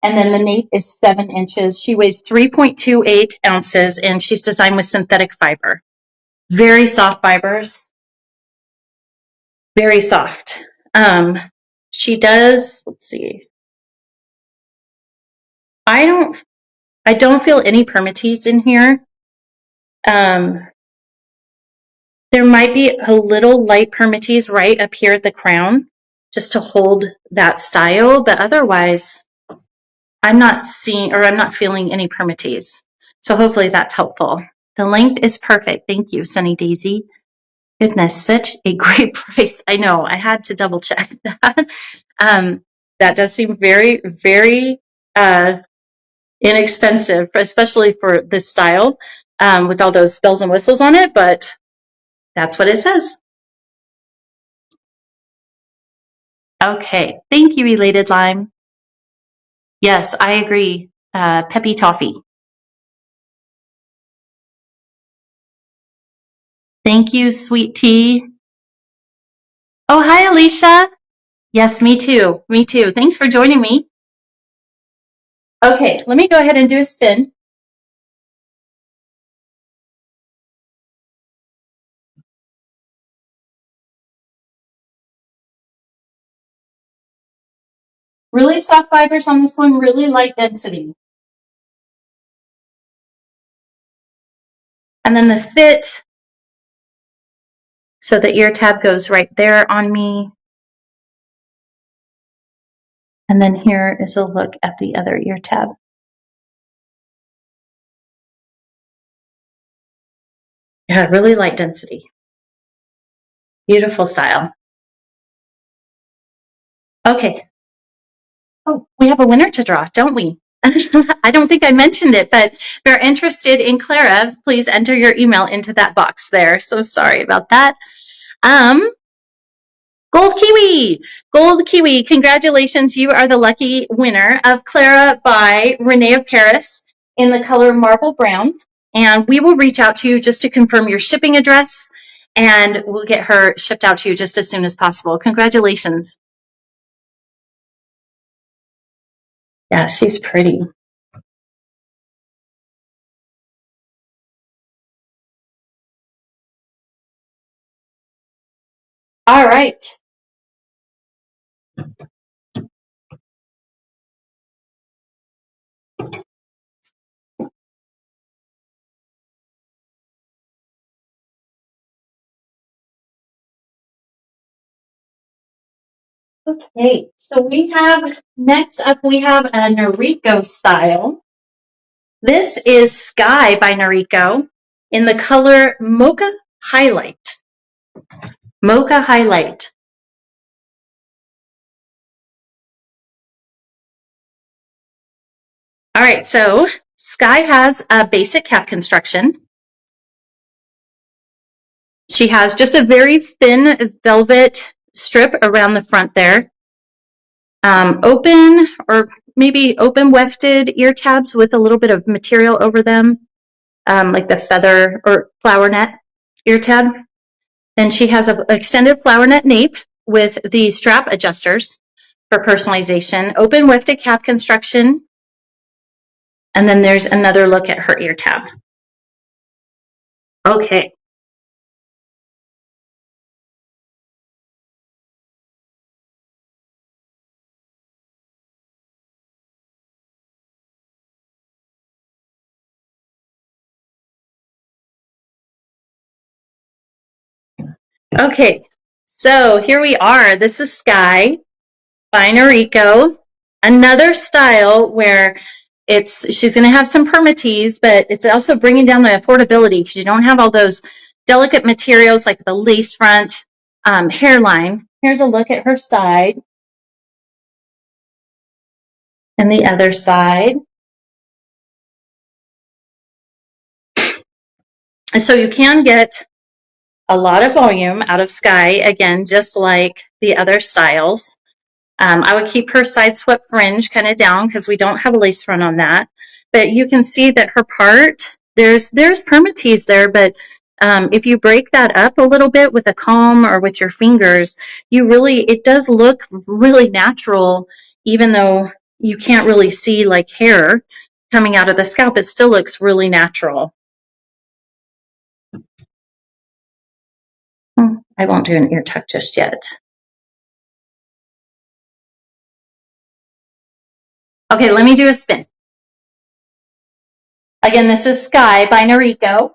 And then the nape is 7 inches. She weighs 3.28 ounces and she's designed with synthetic fiber. Very soft fibers. Very soft. She does, let's see. I don't feel any permatease in here. There might be a little light permatease right up here at the crown just to hold that style, but otherwise I'm not feeling any permatease. So hopefully that's helpful. The length is perfect. Thank you, Sunny Daisy. Goodness, such a great price. I know, I had to double check that. That does seem very, very inexpensive, especially for this style, with all those bells and whistles on it, but that's what it says. Okay, thank you, Elated Lime. Yes, I agree. Peppy Toffee. Thank you, Sweet Tea. Oh, hi, Alicia. Yes, me too. Me too. Thanks for joining me. Okay, let me go ahead and do a spin. Really soft fibers on this one, really light density. And then the fit, so the ear tab goes right there on me. And then here is a look at the other ear tab. Yeah, really light density. Beautiful style. Okay. Oh, we have a winner to draw, don't we? I don't think I mentioned it, but if you're interested in Clara, please enter your email into that box there. So sorry about that. Gold Kiwi. Gold Kiwi, congratulations. You are the lucky winner of Clara by René of Paris in the color Marble Brown. And we will reach out to you just to confirm your shipping address, and we'll get her shipped out to you just as soon as possible. Congratulations. Yeah, she's pretty. All right. Okay, so next up, we have a Noriko style. This is Sky by Noriko in the color Mocha Highlight. Mocha Highlight. All right, so Sky has a basic cap construction. She has just a very thin velvet strip around the front there. Open or maybe open wefted ear tabs with a little bit of material over them, like the feather or flower net ear tab. Then she has an extended flower net nape with the strap adjusters for personalization, open wefted cap construction, and then there's another look at her ear tab. Okay. Okay, So here we are. This is Sky by Noriko. Another style where she's going to have some permatease, but it's also bringing down the affordability because you don't have all those delicate materials like the lace front hairline. Here's a look at her side and the other side. So you can get a lot of volume out of Sky, again, just like the other styles. I would keep her side swept fringe kind of down because we don't have a lace front on that. But you can see that her part, there's permatease there, but if you break that up a little bit with a comb or with your fingers, it does look really natural, even though you can't really see like hair coming out of the scalp. It still looks really natural. I won't do an ear tuck just yet. Okay, let me do a spin. Again, this is Sky by Noriko.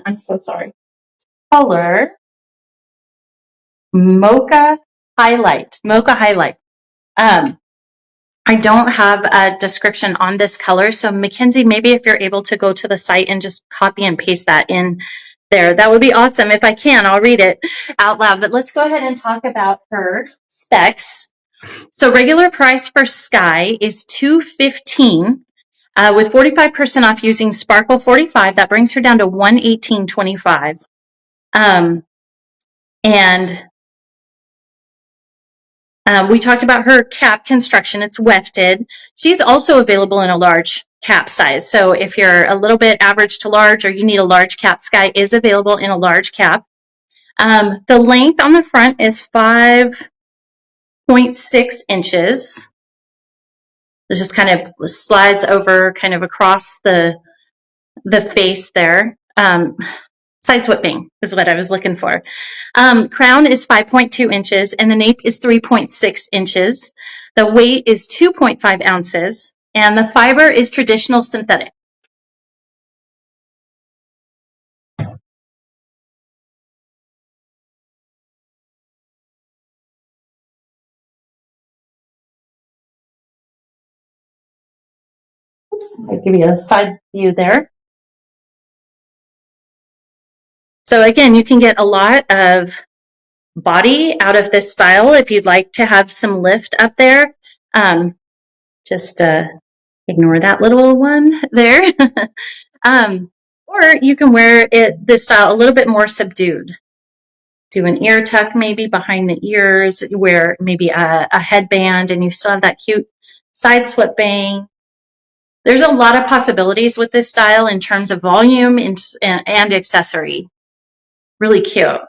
I'm so sorry, color Mocha Highlight. I don't have a description on this color, so Mackenzie, maybe if you're able to go to the site and just copy and paste that in there, that would be awesome. If I can, I'll read it out loud. But let's go ahead and talk about her specs. So regular price for Sky is $215. With 45% off using Sparkle 45, that brings her down to $118.25. We talked about her cap construction. It's wefted. She's also available in a large cap size. So if you're a little bit average to large or you need a large cap, Sky is available in a large cap. The length on the front is 5.6 inches. It just kind of slides over kind of across the face there. Side sweeping is what I was looking for. Crown is 5.2 inches and the nape is 3.6 inches. The weight is 2.5 ounces and the fiber is traditional synthetic. Oops, I'll give you a side view there. So again, you can get a lot of body out of this style if you'd like to have some lift up there. Just ignore that little one there. Or you can wear this style a little bit more subdued. Do an ear tuck maybe behind the ears, wear maybe a headband, and you still have that cute side swept bang. There's a lot of possibilities with this style in terms of volume and accessory. Really cute.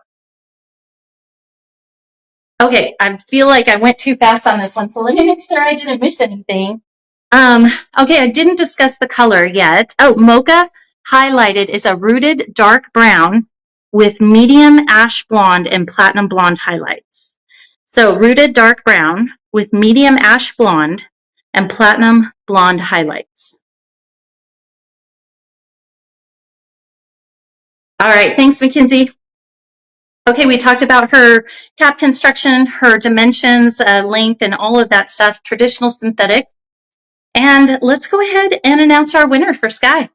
Okay, I feel like I went too fast on this one, so let me make sure I didn't miss anything. Okay, I didn't discuss the color yet. Oh, Mocha Highlighted is a rooted dark brown with medium ash blonde and platinum blonde highlights. So rooted dark brown with medium ash blonde and platinum blonde highlights. All right, thanks, Mackenzie. Okay, we talked about her cap construction, her dimensions, length, and all of that stuff, traditional synthetic. And let's go ahead and announce our winner for Sky.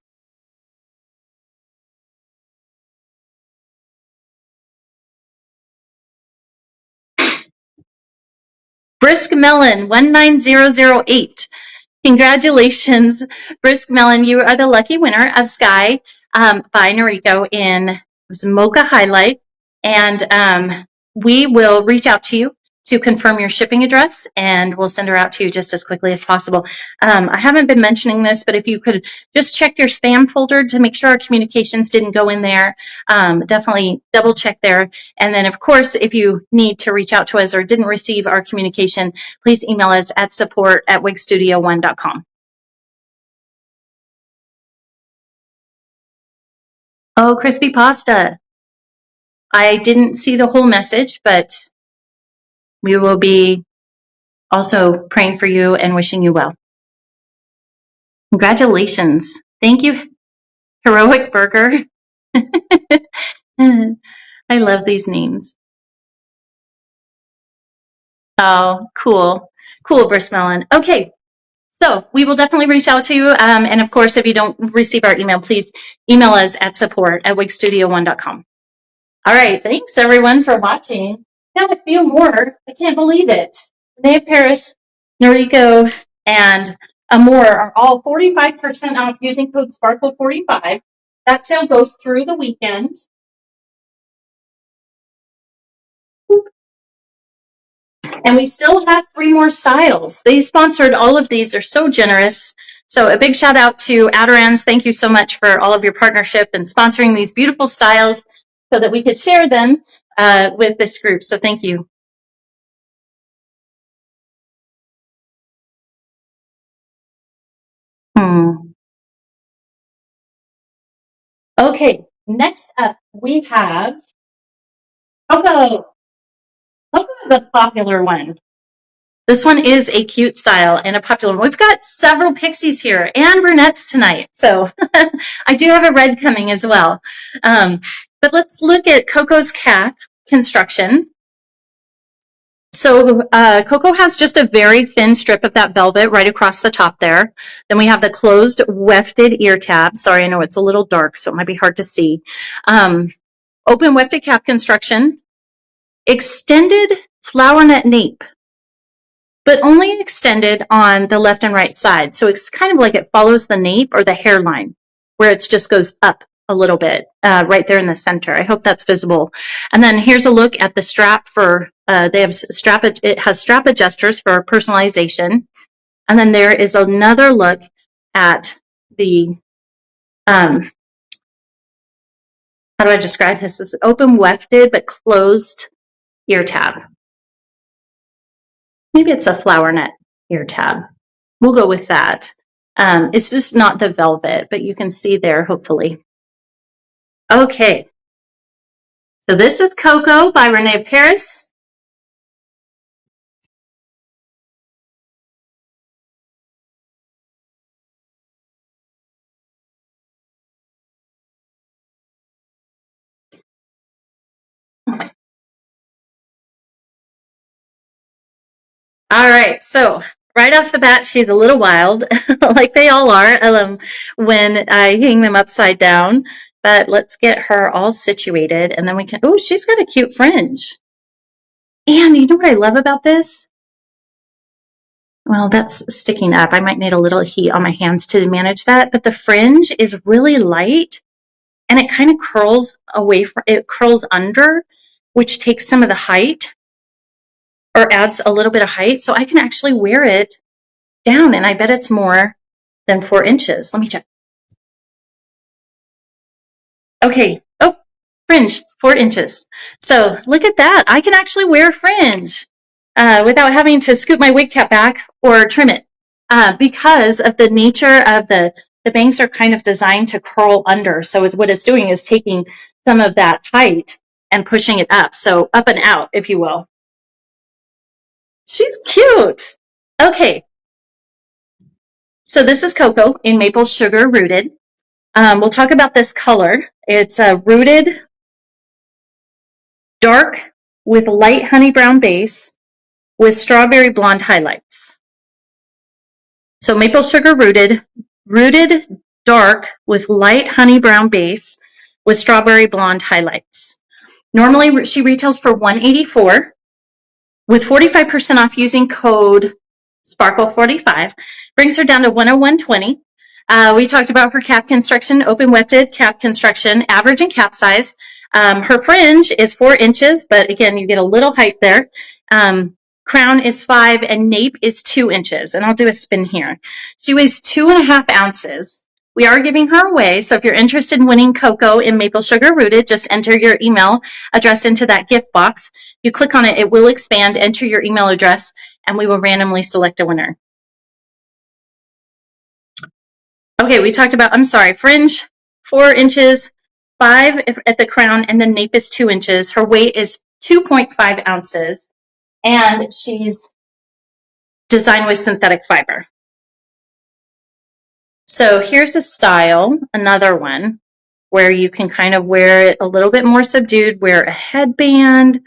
Brisk Melon 19008. Congratulations, Brisk Melon. You are the lucky winner of Sky by Noriko in Mocha Highlight. And we will reach out to you to confirm your shipping address, and we'll send her out to you just as quickly as possible. I haven't been mentioning this, but if you could just check your spam folder to make sure our communications didn't go in there, definitely double check there. And then, of course, if you need to reach out to us or didn't receive our communication, please email us at support@wigstudio1.com. Oh, crispy pasta. I didn't see the whole message, but we will be also praying for you and wishing you well. Congratulations. Thank you, Heroic Burger. I love these names. Oh, cool. Cool, Bristmelon. Okay, so we will definitely reach out to you. And of course, if you don't receive our email, please email us at support@wigstudio1.com. All right, thanks everyone for watching. Got a few more. I can't believe it. René of Paris, Noriko, and Amore are all 45% off using code SPARKLE45. That sale goes through the weekend. And we still have 3 more styles. They sponsored all of these. They're so generous. So a big shout out to Adirans. Thank you so much for all of your partnership and sponsoring these beautiful styles so that we could share them with this group. So thank you. Okay, next up we have Coco. Coco is a popular one. This one is a cute style and a popular one. We've got several pixies here and brunettes tonight. So I do have a red coming as well. But let's look at Coco's cap construction. So Coco has just a very thin strip of that velvet right across the top there. Then we have the closed wefted ear tab. Sorry, I know it's a little dark, so it might be hard to see. Open wefted cap construction. Extended flower net nape, but only extended on the left and right side. So it's kind of like it follows the nape or the hairline, where it just goes up a little bit right there in the center. I hope that's visible. And then here's a look at the strap for, they have strap, it has strap adjusters for personalization. And then there is another look at the, how do I describe this? This is open wefted but closed ear tab. Maybe it's a flower net ear tab. We'll go with that. It's just not the velvet, but you can see there, hopefully. Okay. So this is Coco by René of Paris. All right, so right off the bat, she's a little wild, like they all are when I hang them upside down. But let's get her all situated, and then we can, oh, she's got a cute fringe. And you know what I love about this? Well, that's sticking up. I might need a little heat on my hands to manage that, but the fringe is really light, and it kind of curls away from, it curls under, which takes some of the height or adds a little bit of height. So I can actually wear it down, and I bet it's more than 4 inches. Let me check. Okay. Oh, fringe, 4 inches. So look at that. I can actually wear fringe without having to scoop my wig cap back or trim it because of the nature of the bangs are kind of designed to curl under. So what it's doing is taking some of that height and pushing it up. So up and out, if you will. She's cute. Okay. So this is Coco in Maple Sugar Rooted. We'll talk about this color. It's a rooted dark with light honey brown base with strawberry blonde highlights. So Maple Sugar Rooted, rooted dark with light honey brown base with strawberry blonde highlights. Normally she retails for $184 with 45% off using code SPARKLE45. Brings her down to $101.20. We talked about her cap construction, open wefted cap construction, average and cap size. Her fringe is 4 inches, but again, you get a little height there. Crown is 5 and nape is 2 inches. And I'll do a spin here. She weighs 2.5 ounces. We are giving her away. So if you're interested in winning Coco in Maple Sugar Rooted, just enter your email address into that gift box. You click on it, it will expand, enter your email address, and we will randomly select a winner. Okay, we talked about, I'm sorry, fringe, 4 inches, 5 at the crown, and the nape is 2 inches. Her weight is 2.5 ounces, and she's designed with synthetic fiber. So here's a style, another one, where you can kind of wear it a little bit more subdued, wear a headband.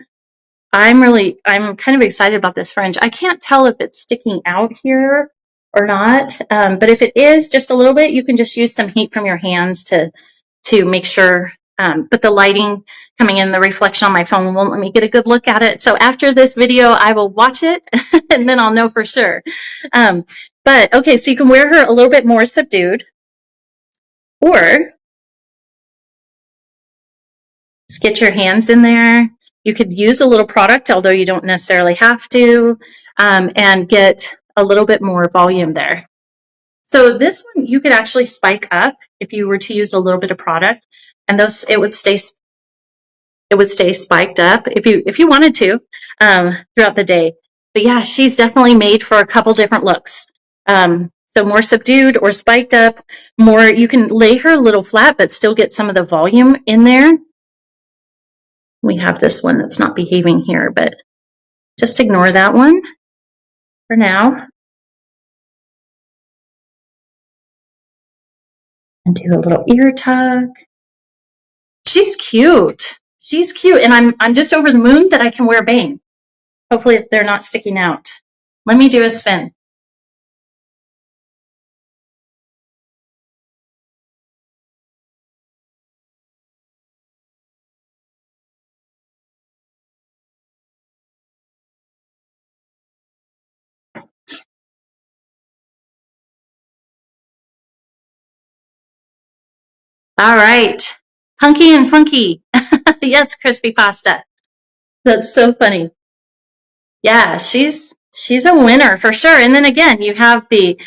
I'm kind of excited about this fringe. I can't tell if it's sticking out here or not, but if it is just a little bit, you can just use some heat from your hands to make sure. But the lighting coming in, the reflection on my phone won't let me get a good look at it. So after this video, I will watch it and then I'll know for sure. But okay, so you can wear her a little bit more subdued, or just get your hands in there. You could use a little product, although you don't necessarily have to, and get a little bit more volume there. So this one you could actually spike up if you were to use a little bit of product, and it would stay spiked up if you wanted to throughout the day. But yeah, she's definitely made for a couple different looks. So more subdued or spiked up, more, you can lay her a little flat but still get some of the volume in there. We have this one that's not behaving here, but just ignore that one for now. And do a little ear tuck. She's cute. She's cute. And I'm just over the moon that I can wear bang. Hopefully they're not sticking out. Let me do a spin. All right. Hunky and funky. Yes, crispy pasta. That's so funny. Yeah, she's a winner for sure. And then again, you have the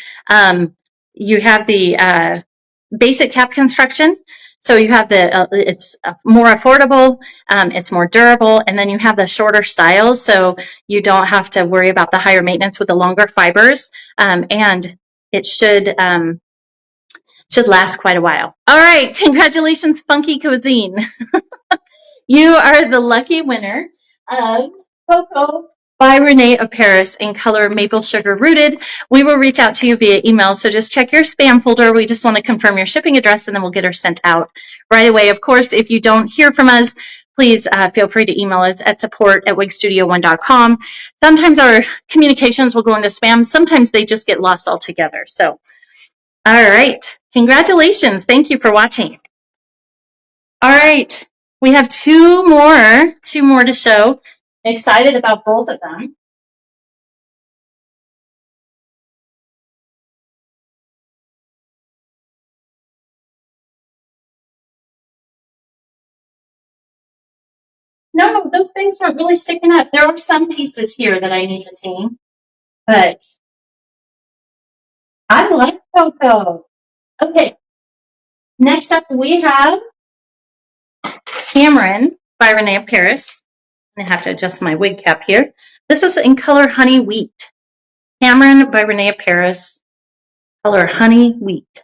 basic cap construction. So you have it's more affordable, it's more durable, and then you have the shorter styles, so you don't have to worry about the higher maintenance with the longer fibers, and it should last quite a while. All right, congratulations, Funky Cuisine. You are the lucky winner of Coco by René of Paris in color Maple Sugar Rooted. We will reach out to you via email, so just check your spam folder. We just want to confirm your shipping address, and then we'll get her sent out right away. Of course, if you don't hear from us, please feel free to email us at support@wigstudio1.com. Sometimes our communications will go into spam. Sometimes they just get lost altogether. So, all right. Congratulations. Thank you for watching. All right. We have two more to show. Excited about both of them. No, those things aren't really sticking up. There are some pieces here that I need to team, but I like Coco. Okay. Next up, we have Cameron by René of Paris. I have to adjust my wig cap here. This is in color Honey Wheat. Cameron by René of Paris, color Honey Wheat.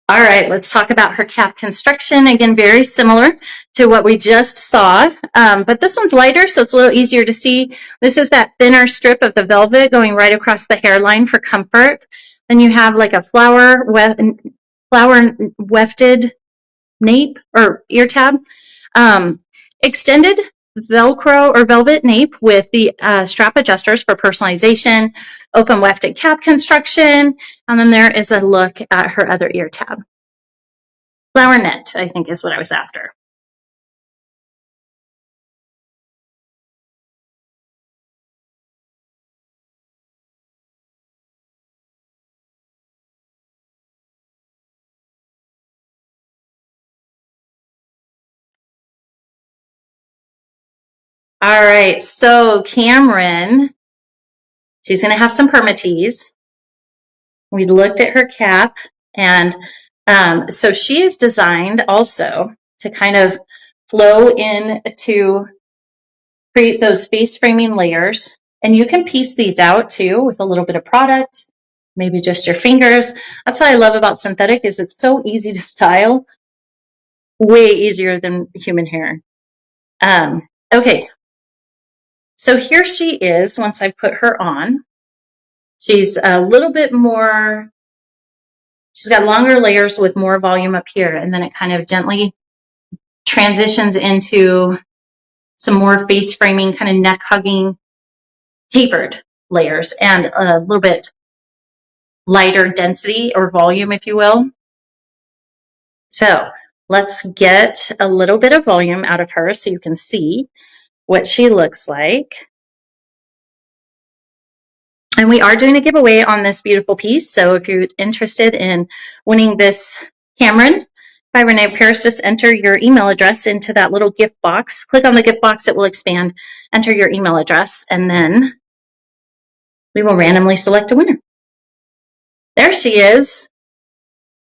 All right, let's talk about her cap construction. Again, very similar to what we just saw, but this one's lighter, so it's a little easier to see. This is that thinner strip of the velvet going right across the hairline for comfort. Then you have like a flower wefted nape or ear tab. Extended Velcro or velvet nape with the strap adjusters for personalization, open wefted cap construction, and then there is a look at her other ear tab. Flower net, I think, is what I was after. All right, so Cameron, she's going to have some permatease. We looked at her cap, and so she is designed also to kind of flow in to create those face framing layers And you can piece these out too with a little bit of product, maybe just your fingers. That's what I love about synthetic is it's so easy to style, way easier than human hair. Okay, so here she is once I put her on. She's a little bit more, she's got longer layers with more volume up here, and then it kind of gently transitions into some more face framing, kind of neck hugging, tapered layers, and a little bit lighter density or volume, if you will. So let's get a little bit of volume out of her so you can see what she looks like. And we are doing a giveaway on this beautiful piece. So if you're interested in winning this Cameron by René of Paris, just enter your email address into that little gift box. Click on the gift box, it will expand. Enter your email address, and then we will randomly select a winner. There she is.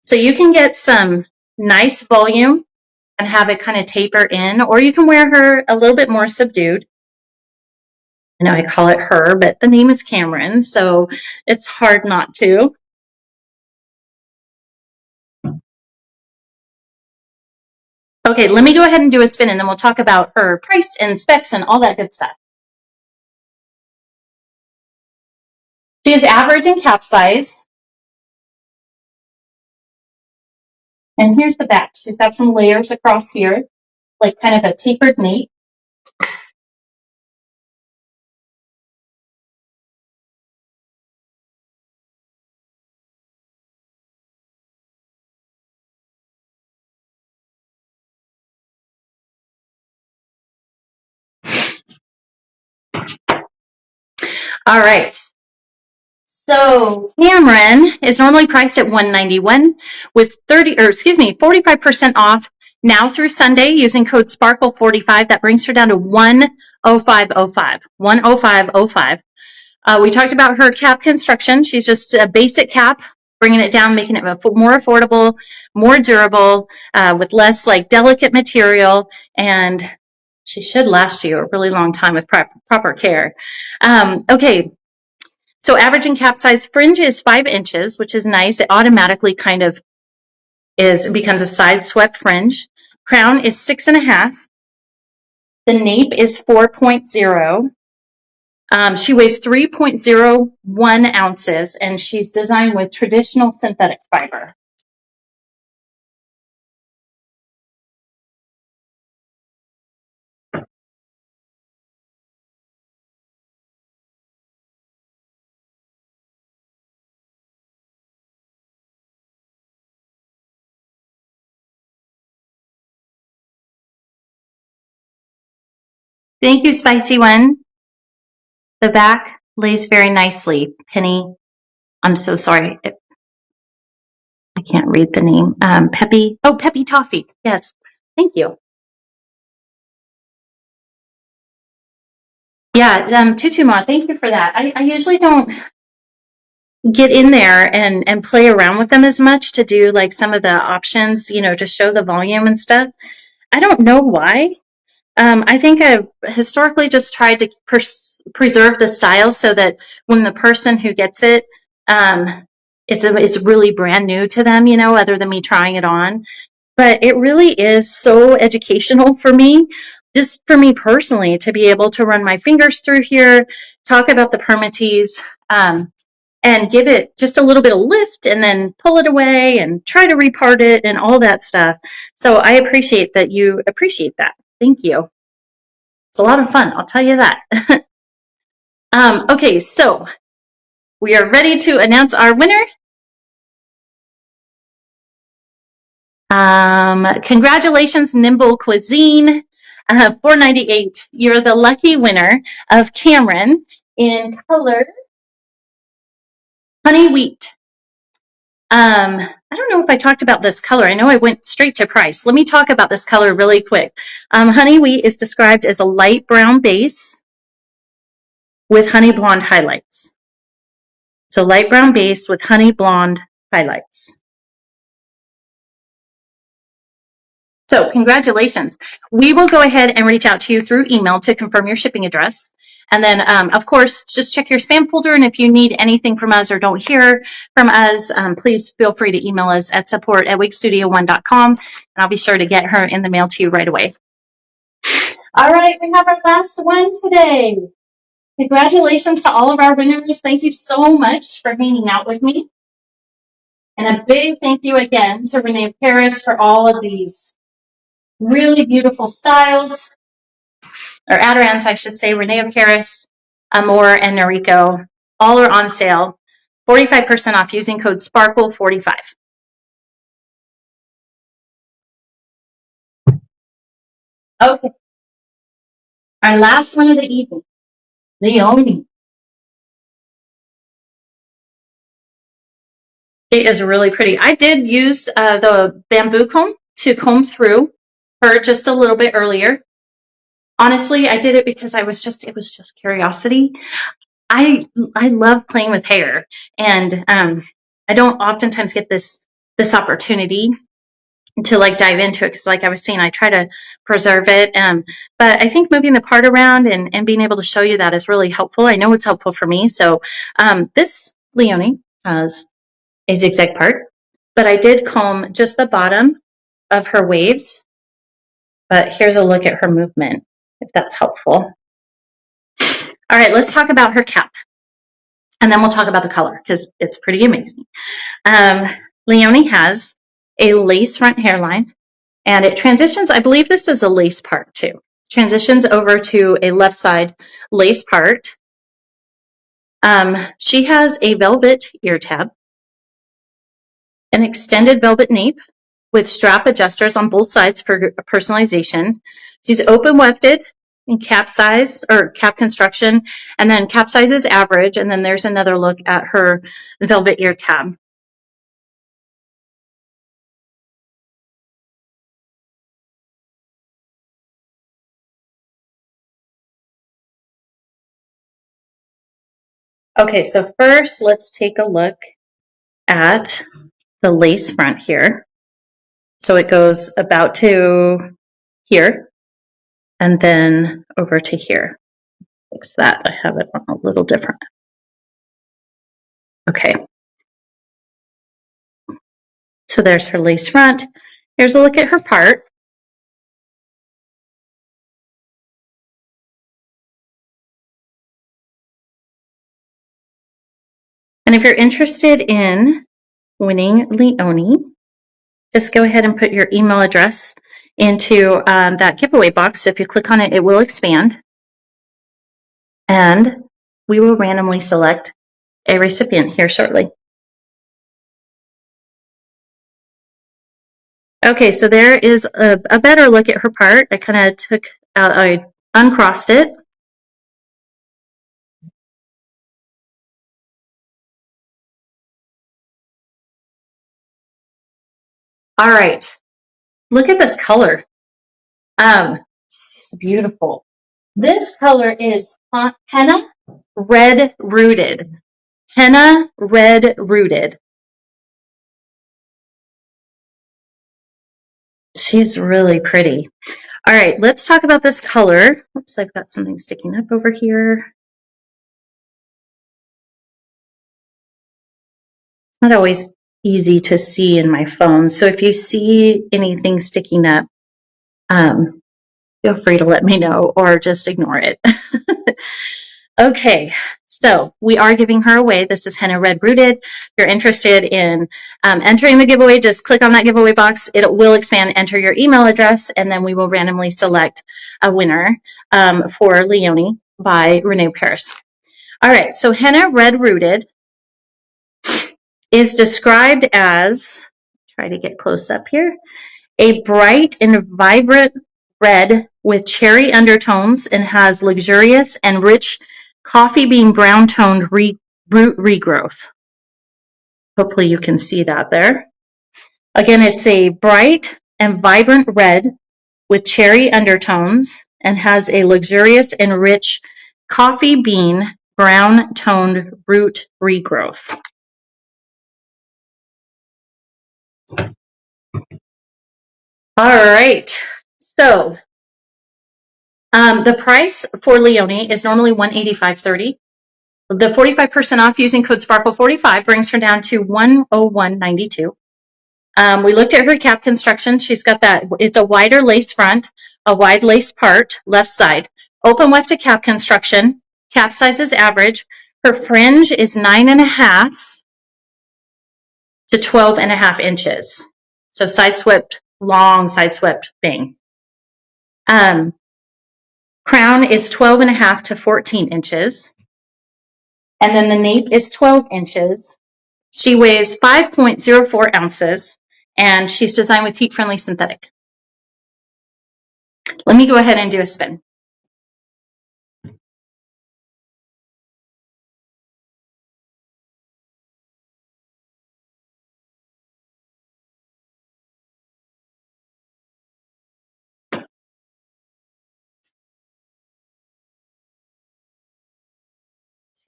So you can get some nice volume and have it kind of taper in, or you can wear her a little bit more subdued. I know I call it her, but the name is Cameron, so it's hard not to. Okay, let me go ahead and do a spin, and then we'll talk about her price and specs and all that good stuff. She is average in cap size. And here's the back. She's got some layers across here, like kind of a tapered nape. All right. So Cameron is normally priced at $191 with 45% off now through Sunday using code SPARKLE45. That brings her down to $105.05. $105.05. We talked about her cap construction. She's just a basic cap, bringing it down, making it more affordable, more durable, with less like delicate material, and she should last you a really long time with proper care. Okay. So averaging cap size, fringe is 5 inches, which is nice. It automatically kind of becomes a side swept fringe. Crown is 6.5. The nape is 4.0. She weighs 3.01 ounces, and she's designed with traditional synthetic fiber. Thank you, Spicy One. The back lays very nicely. Penny, I'm so sorry. I can't read the name. Peppy. Oh, Peppy Toffee. Yes. Thank you. Yeah, Tutu Ma, thank you for that. I usually don't get in there and play around with them as much to do like some of the options, to show the volume and stuff. I don't know why. I think I've historically just tried to preserve the style so that when the person who gets it, it's really brand new to them, other than me trying it on. But it really is so educational for me, just for me personally, to be able to run my fingers through here, talk about the permatease, and give it just a little bit of lift and then pull it away and try to repart it and all that stuff. So I appreciate that you appreciate that. Thank you. It's a lot of fun, I'll tell you that. Okay, so we are ready to announce our winner. Congratulations, Nimble Cuisine, $4.98. You're the lucky winner of Cameron in color Honey Wheat. I don't know if I talked about this color. I know I went straight to price. Let me talk about this color really quick. Honey Wheat is described as a light brown base with honey blonde highlights. So light brown base with honey blonde highlights. So congratulations. We will go ahead and reach out to you through email to confirm your shipping address. And then, of course, just check your spam folder. And if you need anything from us or don't hear from us, please feel free to email us at support@wigstudio1.com. And I'll be sure to get her in the mail to you right away. All right, we have our last one today. Congratulations to all of our winners. Thank you so much for hanging out with me. And a big thank you again to René of Paris for all of these really beautiful styles, or Adirons, I should say. René of Paris, Amore, and Noriko. All are on sale. 45% off using code SPARKLE45. Okay. Our last one of the evening, Leoni. It is really pretty. I did use the bamboo comb to comb through her just a little bit earlier. Honestly, I did it because it was just curiosity. I love playing with hair, and I don't oftentimes get this opportunity to like dive into it, because like I was saying, I try to preserve it. But I think moving the part around and being able to show you that is really helpful. I know it's helpful for me. So this Leoni has a zigzag part, but I did comb just the bottom of her waves. But here's a look at her movement, if that's helpful. All right, let's talk about her cap. And then we'll talk about the color, because it's pretty amazing. Leoni has a lace front hairline, and it transitions, I believe this is a lace part too, transitions over to a left side lace part. She has a velvet ear tab, an extended velvet nape with strap adjusters on both sides for personalization. She's open wefted in cap size, or cap construction, and then cap size is average. And then there's another look at her velvet ear tab. Okay, so first let's take a look at the lace front here. So it goes about to here and then over to here. Fix that. I have it a little different. Okay. So there's her lace front. Here's a look at her part. And if you're interested in winning Leoni, just go ahead and put your email address into that giveaway box. If you click on it, it will expand. And we will randomly select a recipient here shortly. Okay, so there is a better look at her part. I kind of took out, I uncrossed it. All right, look at this color. It's beautiful. This color is henna red rooted. Henna red rooted. She's really pretty. All right, let's talk about this color. Oops, I've got something sticking up over here. It's not always easy to see in my phone, so if you see anything sticking up, feel free to let me know or just ignore it. Okay, so we are giving her away. This is henna red rooted. If you're interested in entering the giveaway, just click on that giveaway box. It will expand, enter your email address, and then we will randomly select a winner for Leoni by René of Paris. All right, so henna red rooted is described as, try to get close up here, a bright and vibrant red with cherry undertones, and has luxurious and rich coffee bean brown toned root regrowth. Hopefully you can see that there. Again, it's a bright and vibrant red with cherry undertones and has a luxurious and rich coffee bean brown toned root regrowth. All right, so The price for Leoni is normally $185.30. The 45% off using code SPARKLE45 brings her down to $101.92. We looked at her cap construction. She's got that, it's a wider lace front, a wide lace part, left side, open wefted cap construction, cap size is average. Her fringe is 9.5 to 12.5 inches. So side swept, long side swept bang. Crown is 12.5 to 14 inches. And then the nape is 12 inches. She weighs 5.04 ounces, and she's designed with heat-friendly synthetic. Let me go ahead and do a spin.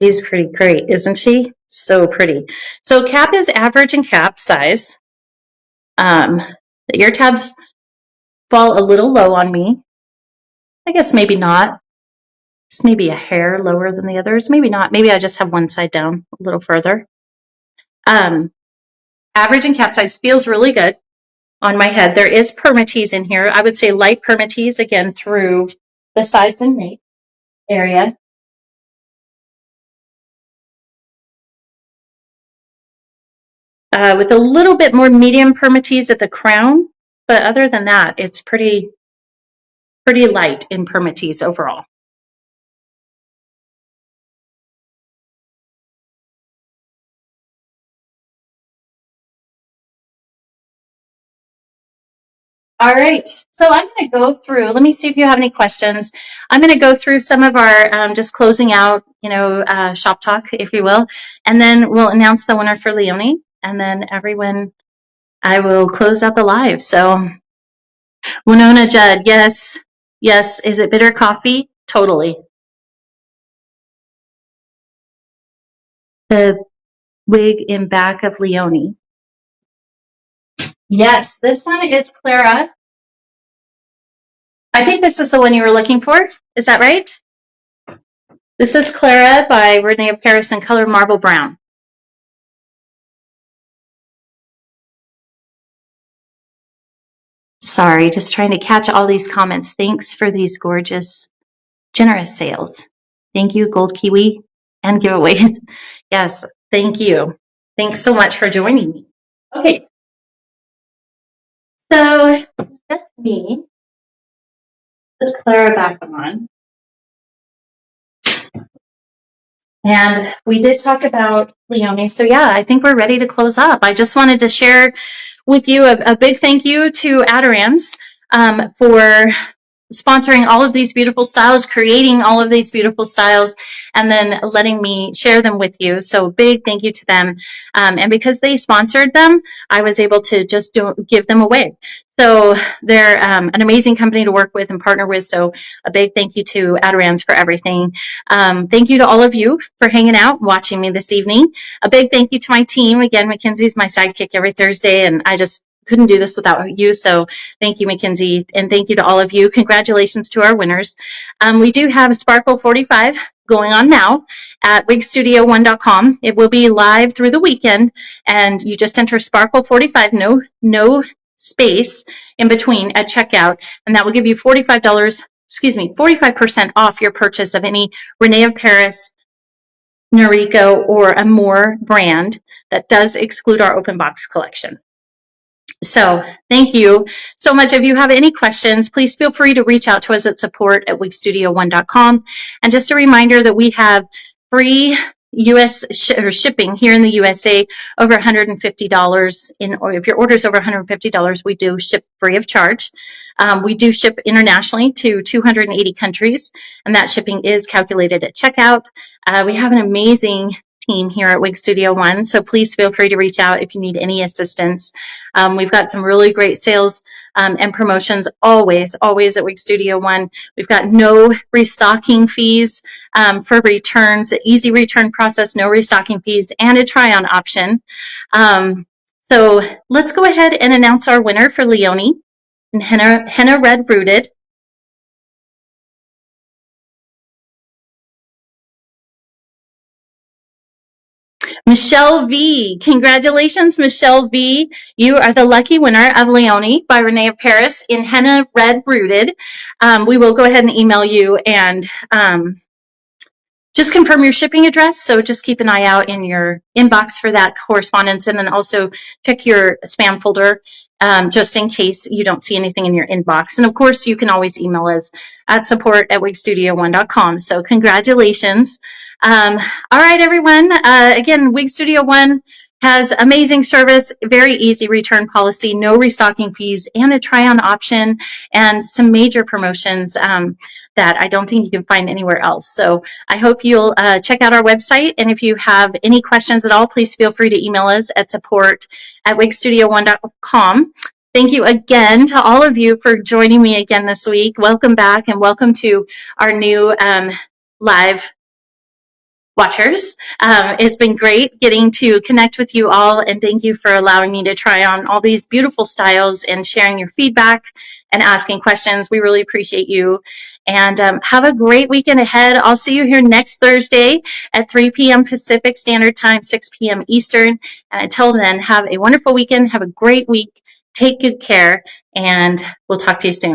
She's pretty great, isn't she? So pretty. So cap is average in cap size. The ear tabs fall a little low on me. I guess maybe not. It's maybe a hair lower than the others. Maybe not. Maybe I just have one side down a little further. Average in cap size feels really good on my head. There is permatease in here. I would say light permatease, again, through the sides and nape area. With a little bit more medium permatease at the crown, but other than that, it's pretty light in permatease overall. All right, so I'm going to go through, let me see if you have any questions. I'm going to go through some of our just closing out, shop talk, if you will, and then we'll announce the winner for Leoni, and then everyone, I will close out the live. So Winona Judd, yes. Is it bitter coffee? Totally. The wig in back of Leoni. Yes, this one is Clara. I think this is the one you were looking for. Is that right? This is Clara by René of Paris in color marble brown. Sorry, just trying to catch all these comments. Thanks for these gorgeous, generous sales. Thank you, Gold Kiwi and giveaways. Yes, thank you. Thanks so much for joining me. Okay. So that's me. Put Clara back on. And we did talk about Leoni. So yeah, I think we're ready to close up. I just wanted to share with you a big thank you to Adirans for sponsoring all of these beautiful styles, creating all of these beautiful styles, and then letting me share them with you. So big thank you to them. And because they sponsored them, I was able to just give them away. So they're an amazing company to work with and partner with. So a big thank you to Adirans for everything. Thank you to all of you for hanging out, watching me this evening. A big thank you to my team. Again, Mackenzie's my sidekick every Thursday, and I just couldn't do this without you. So thank you, Mackenzie. And thank you to all of you. Congratulations to our winners. We do have Sparkle 45 going on now at wigstudio1.com. It will be live through the weekend, and you just enter Sparkle 45, no space in between at checkout, and that will give you $45% off your purchase of any René of Paris, Noriko, or Amore brand. That does exclude our open box collection. So thank you so much. If you have any questions, please feel free to reach out to us at support@wigstudio1.com. And just a reminder that we have free US shipping here in the USA over $150 or if your order is over $150, we do ship free of charge. We do ship internationally to 280 countries, and that shipping is calculated at checkout. We have an amazing team here at Wig Studio One, so please feel free to reach out if you need any assistance. We've got some really great sales and promotions always at Wig Studio One. We've got no restocking fees for returns, easy return process, no restocking fees, and a try-on option. So let's go ahead and announce our winner for Leoni and Henna Red Rooted. Michelle V. Congratulations, Michelle V. You are the lucky winner of Leoni by René of Paris in Henna Red Rooted. We will go ahead and email you and just confirm your shipping address. So just keep an eye out in your inbox for that correspondence, and then also check your spam folder just in case you don't see anything in your inbox. And of course, you can always email us at support@wigstudio1.com. So congratulations. All right, everyone. Again, Wig Studio One has amazing service, very easy return policy, no restocking fees, and a try-on option, and some major promotions that I don't think you can find anywhere else. So I hope you'll check out our website. And if you have any questions at all, please feel free to email us at support@wigstudio1.com. Thank you again to all of you for joining me again this week. Welcome back, and welcome to our new live watchers. It's been great getting to connect with you all, and thank you for allowing me to try on all these beautiful styles and sharing your feedback and asking questions. We really appreciate you. And have a great weekend ahead. I'll see you here next Thursday at 3 p.m. Pacific Standard Time, 6 p.m. Eastern. And until then, have a wonderful weekend. Have a great week. Take good care, and we'll talk to you soon.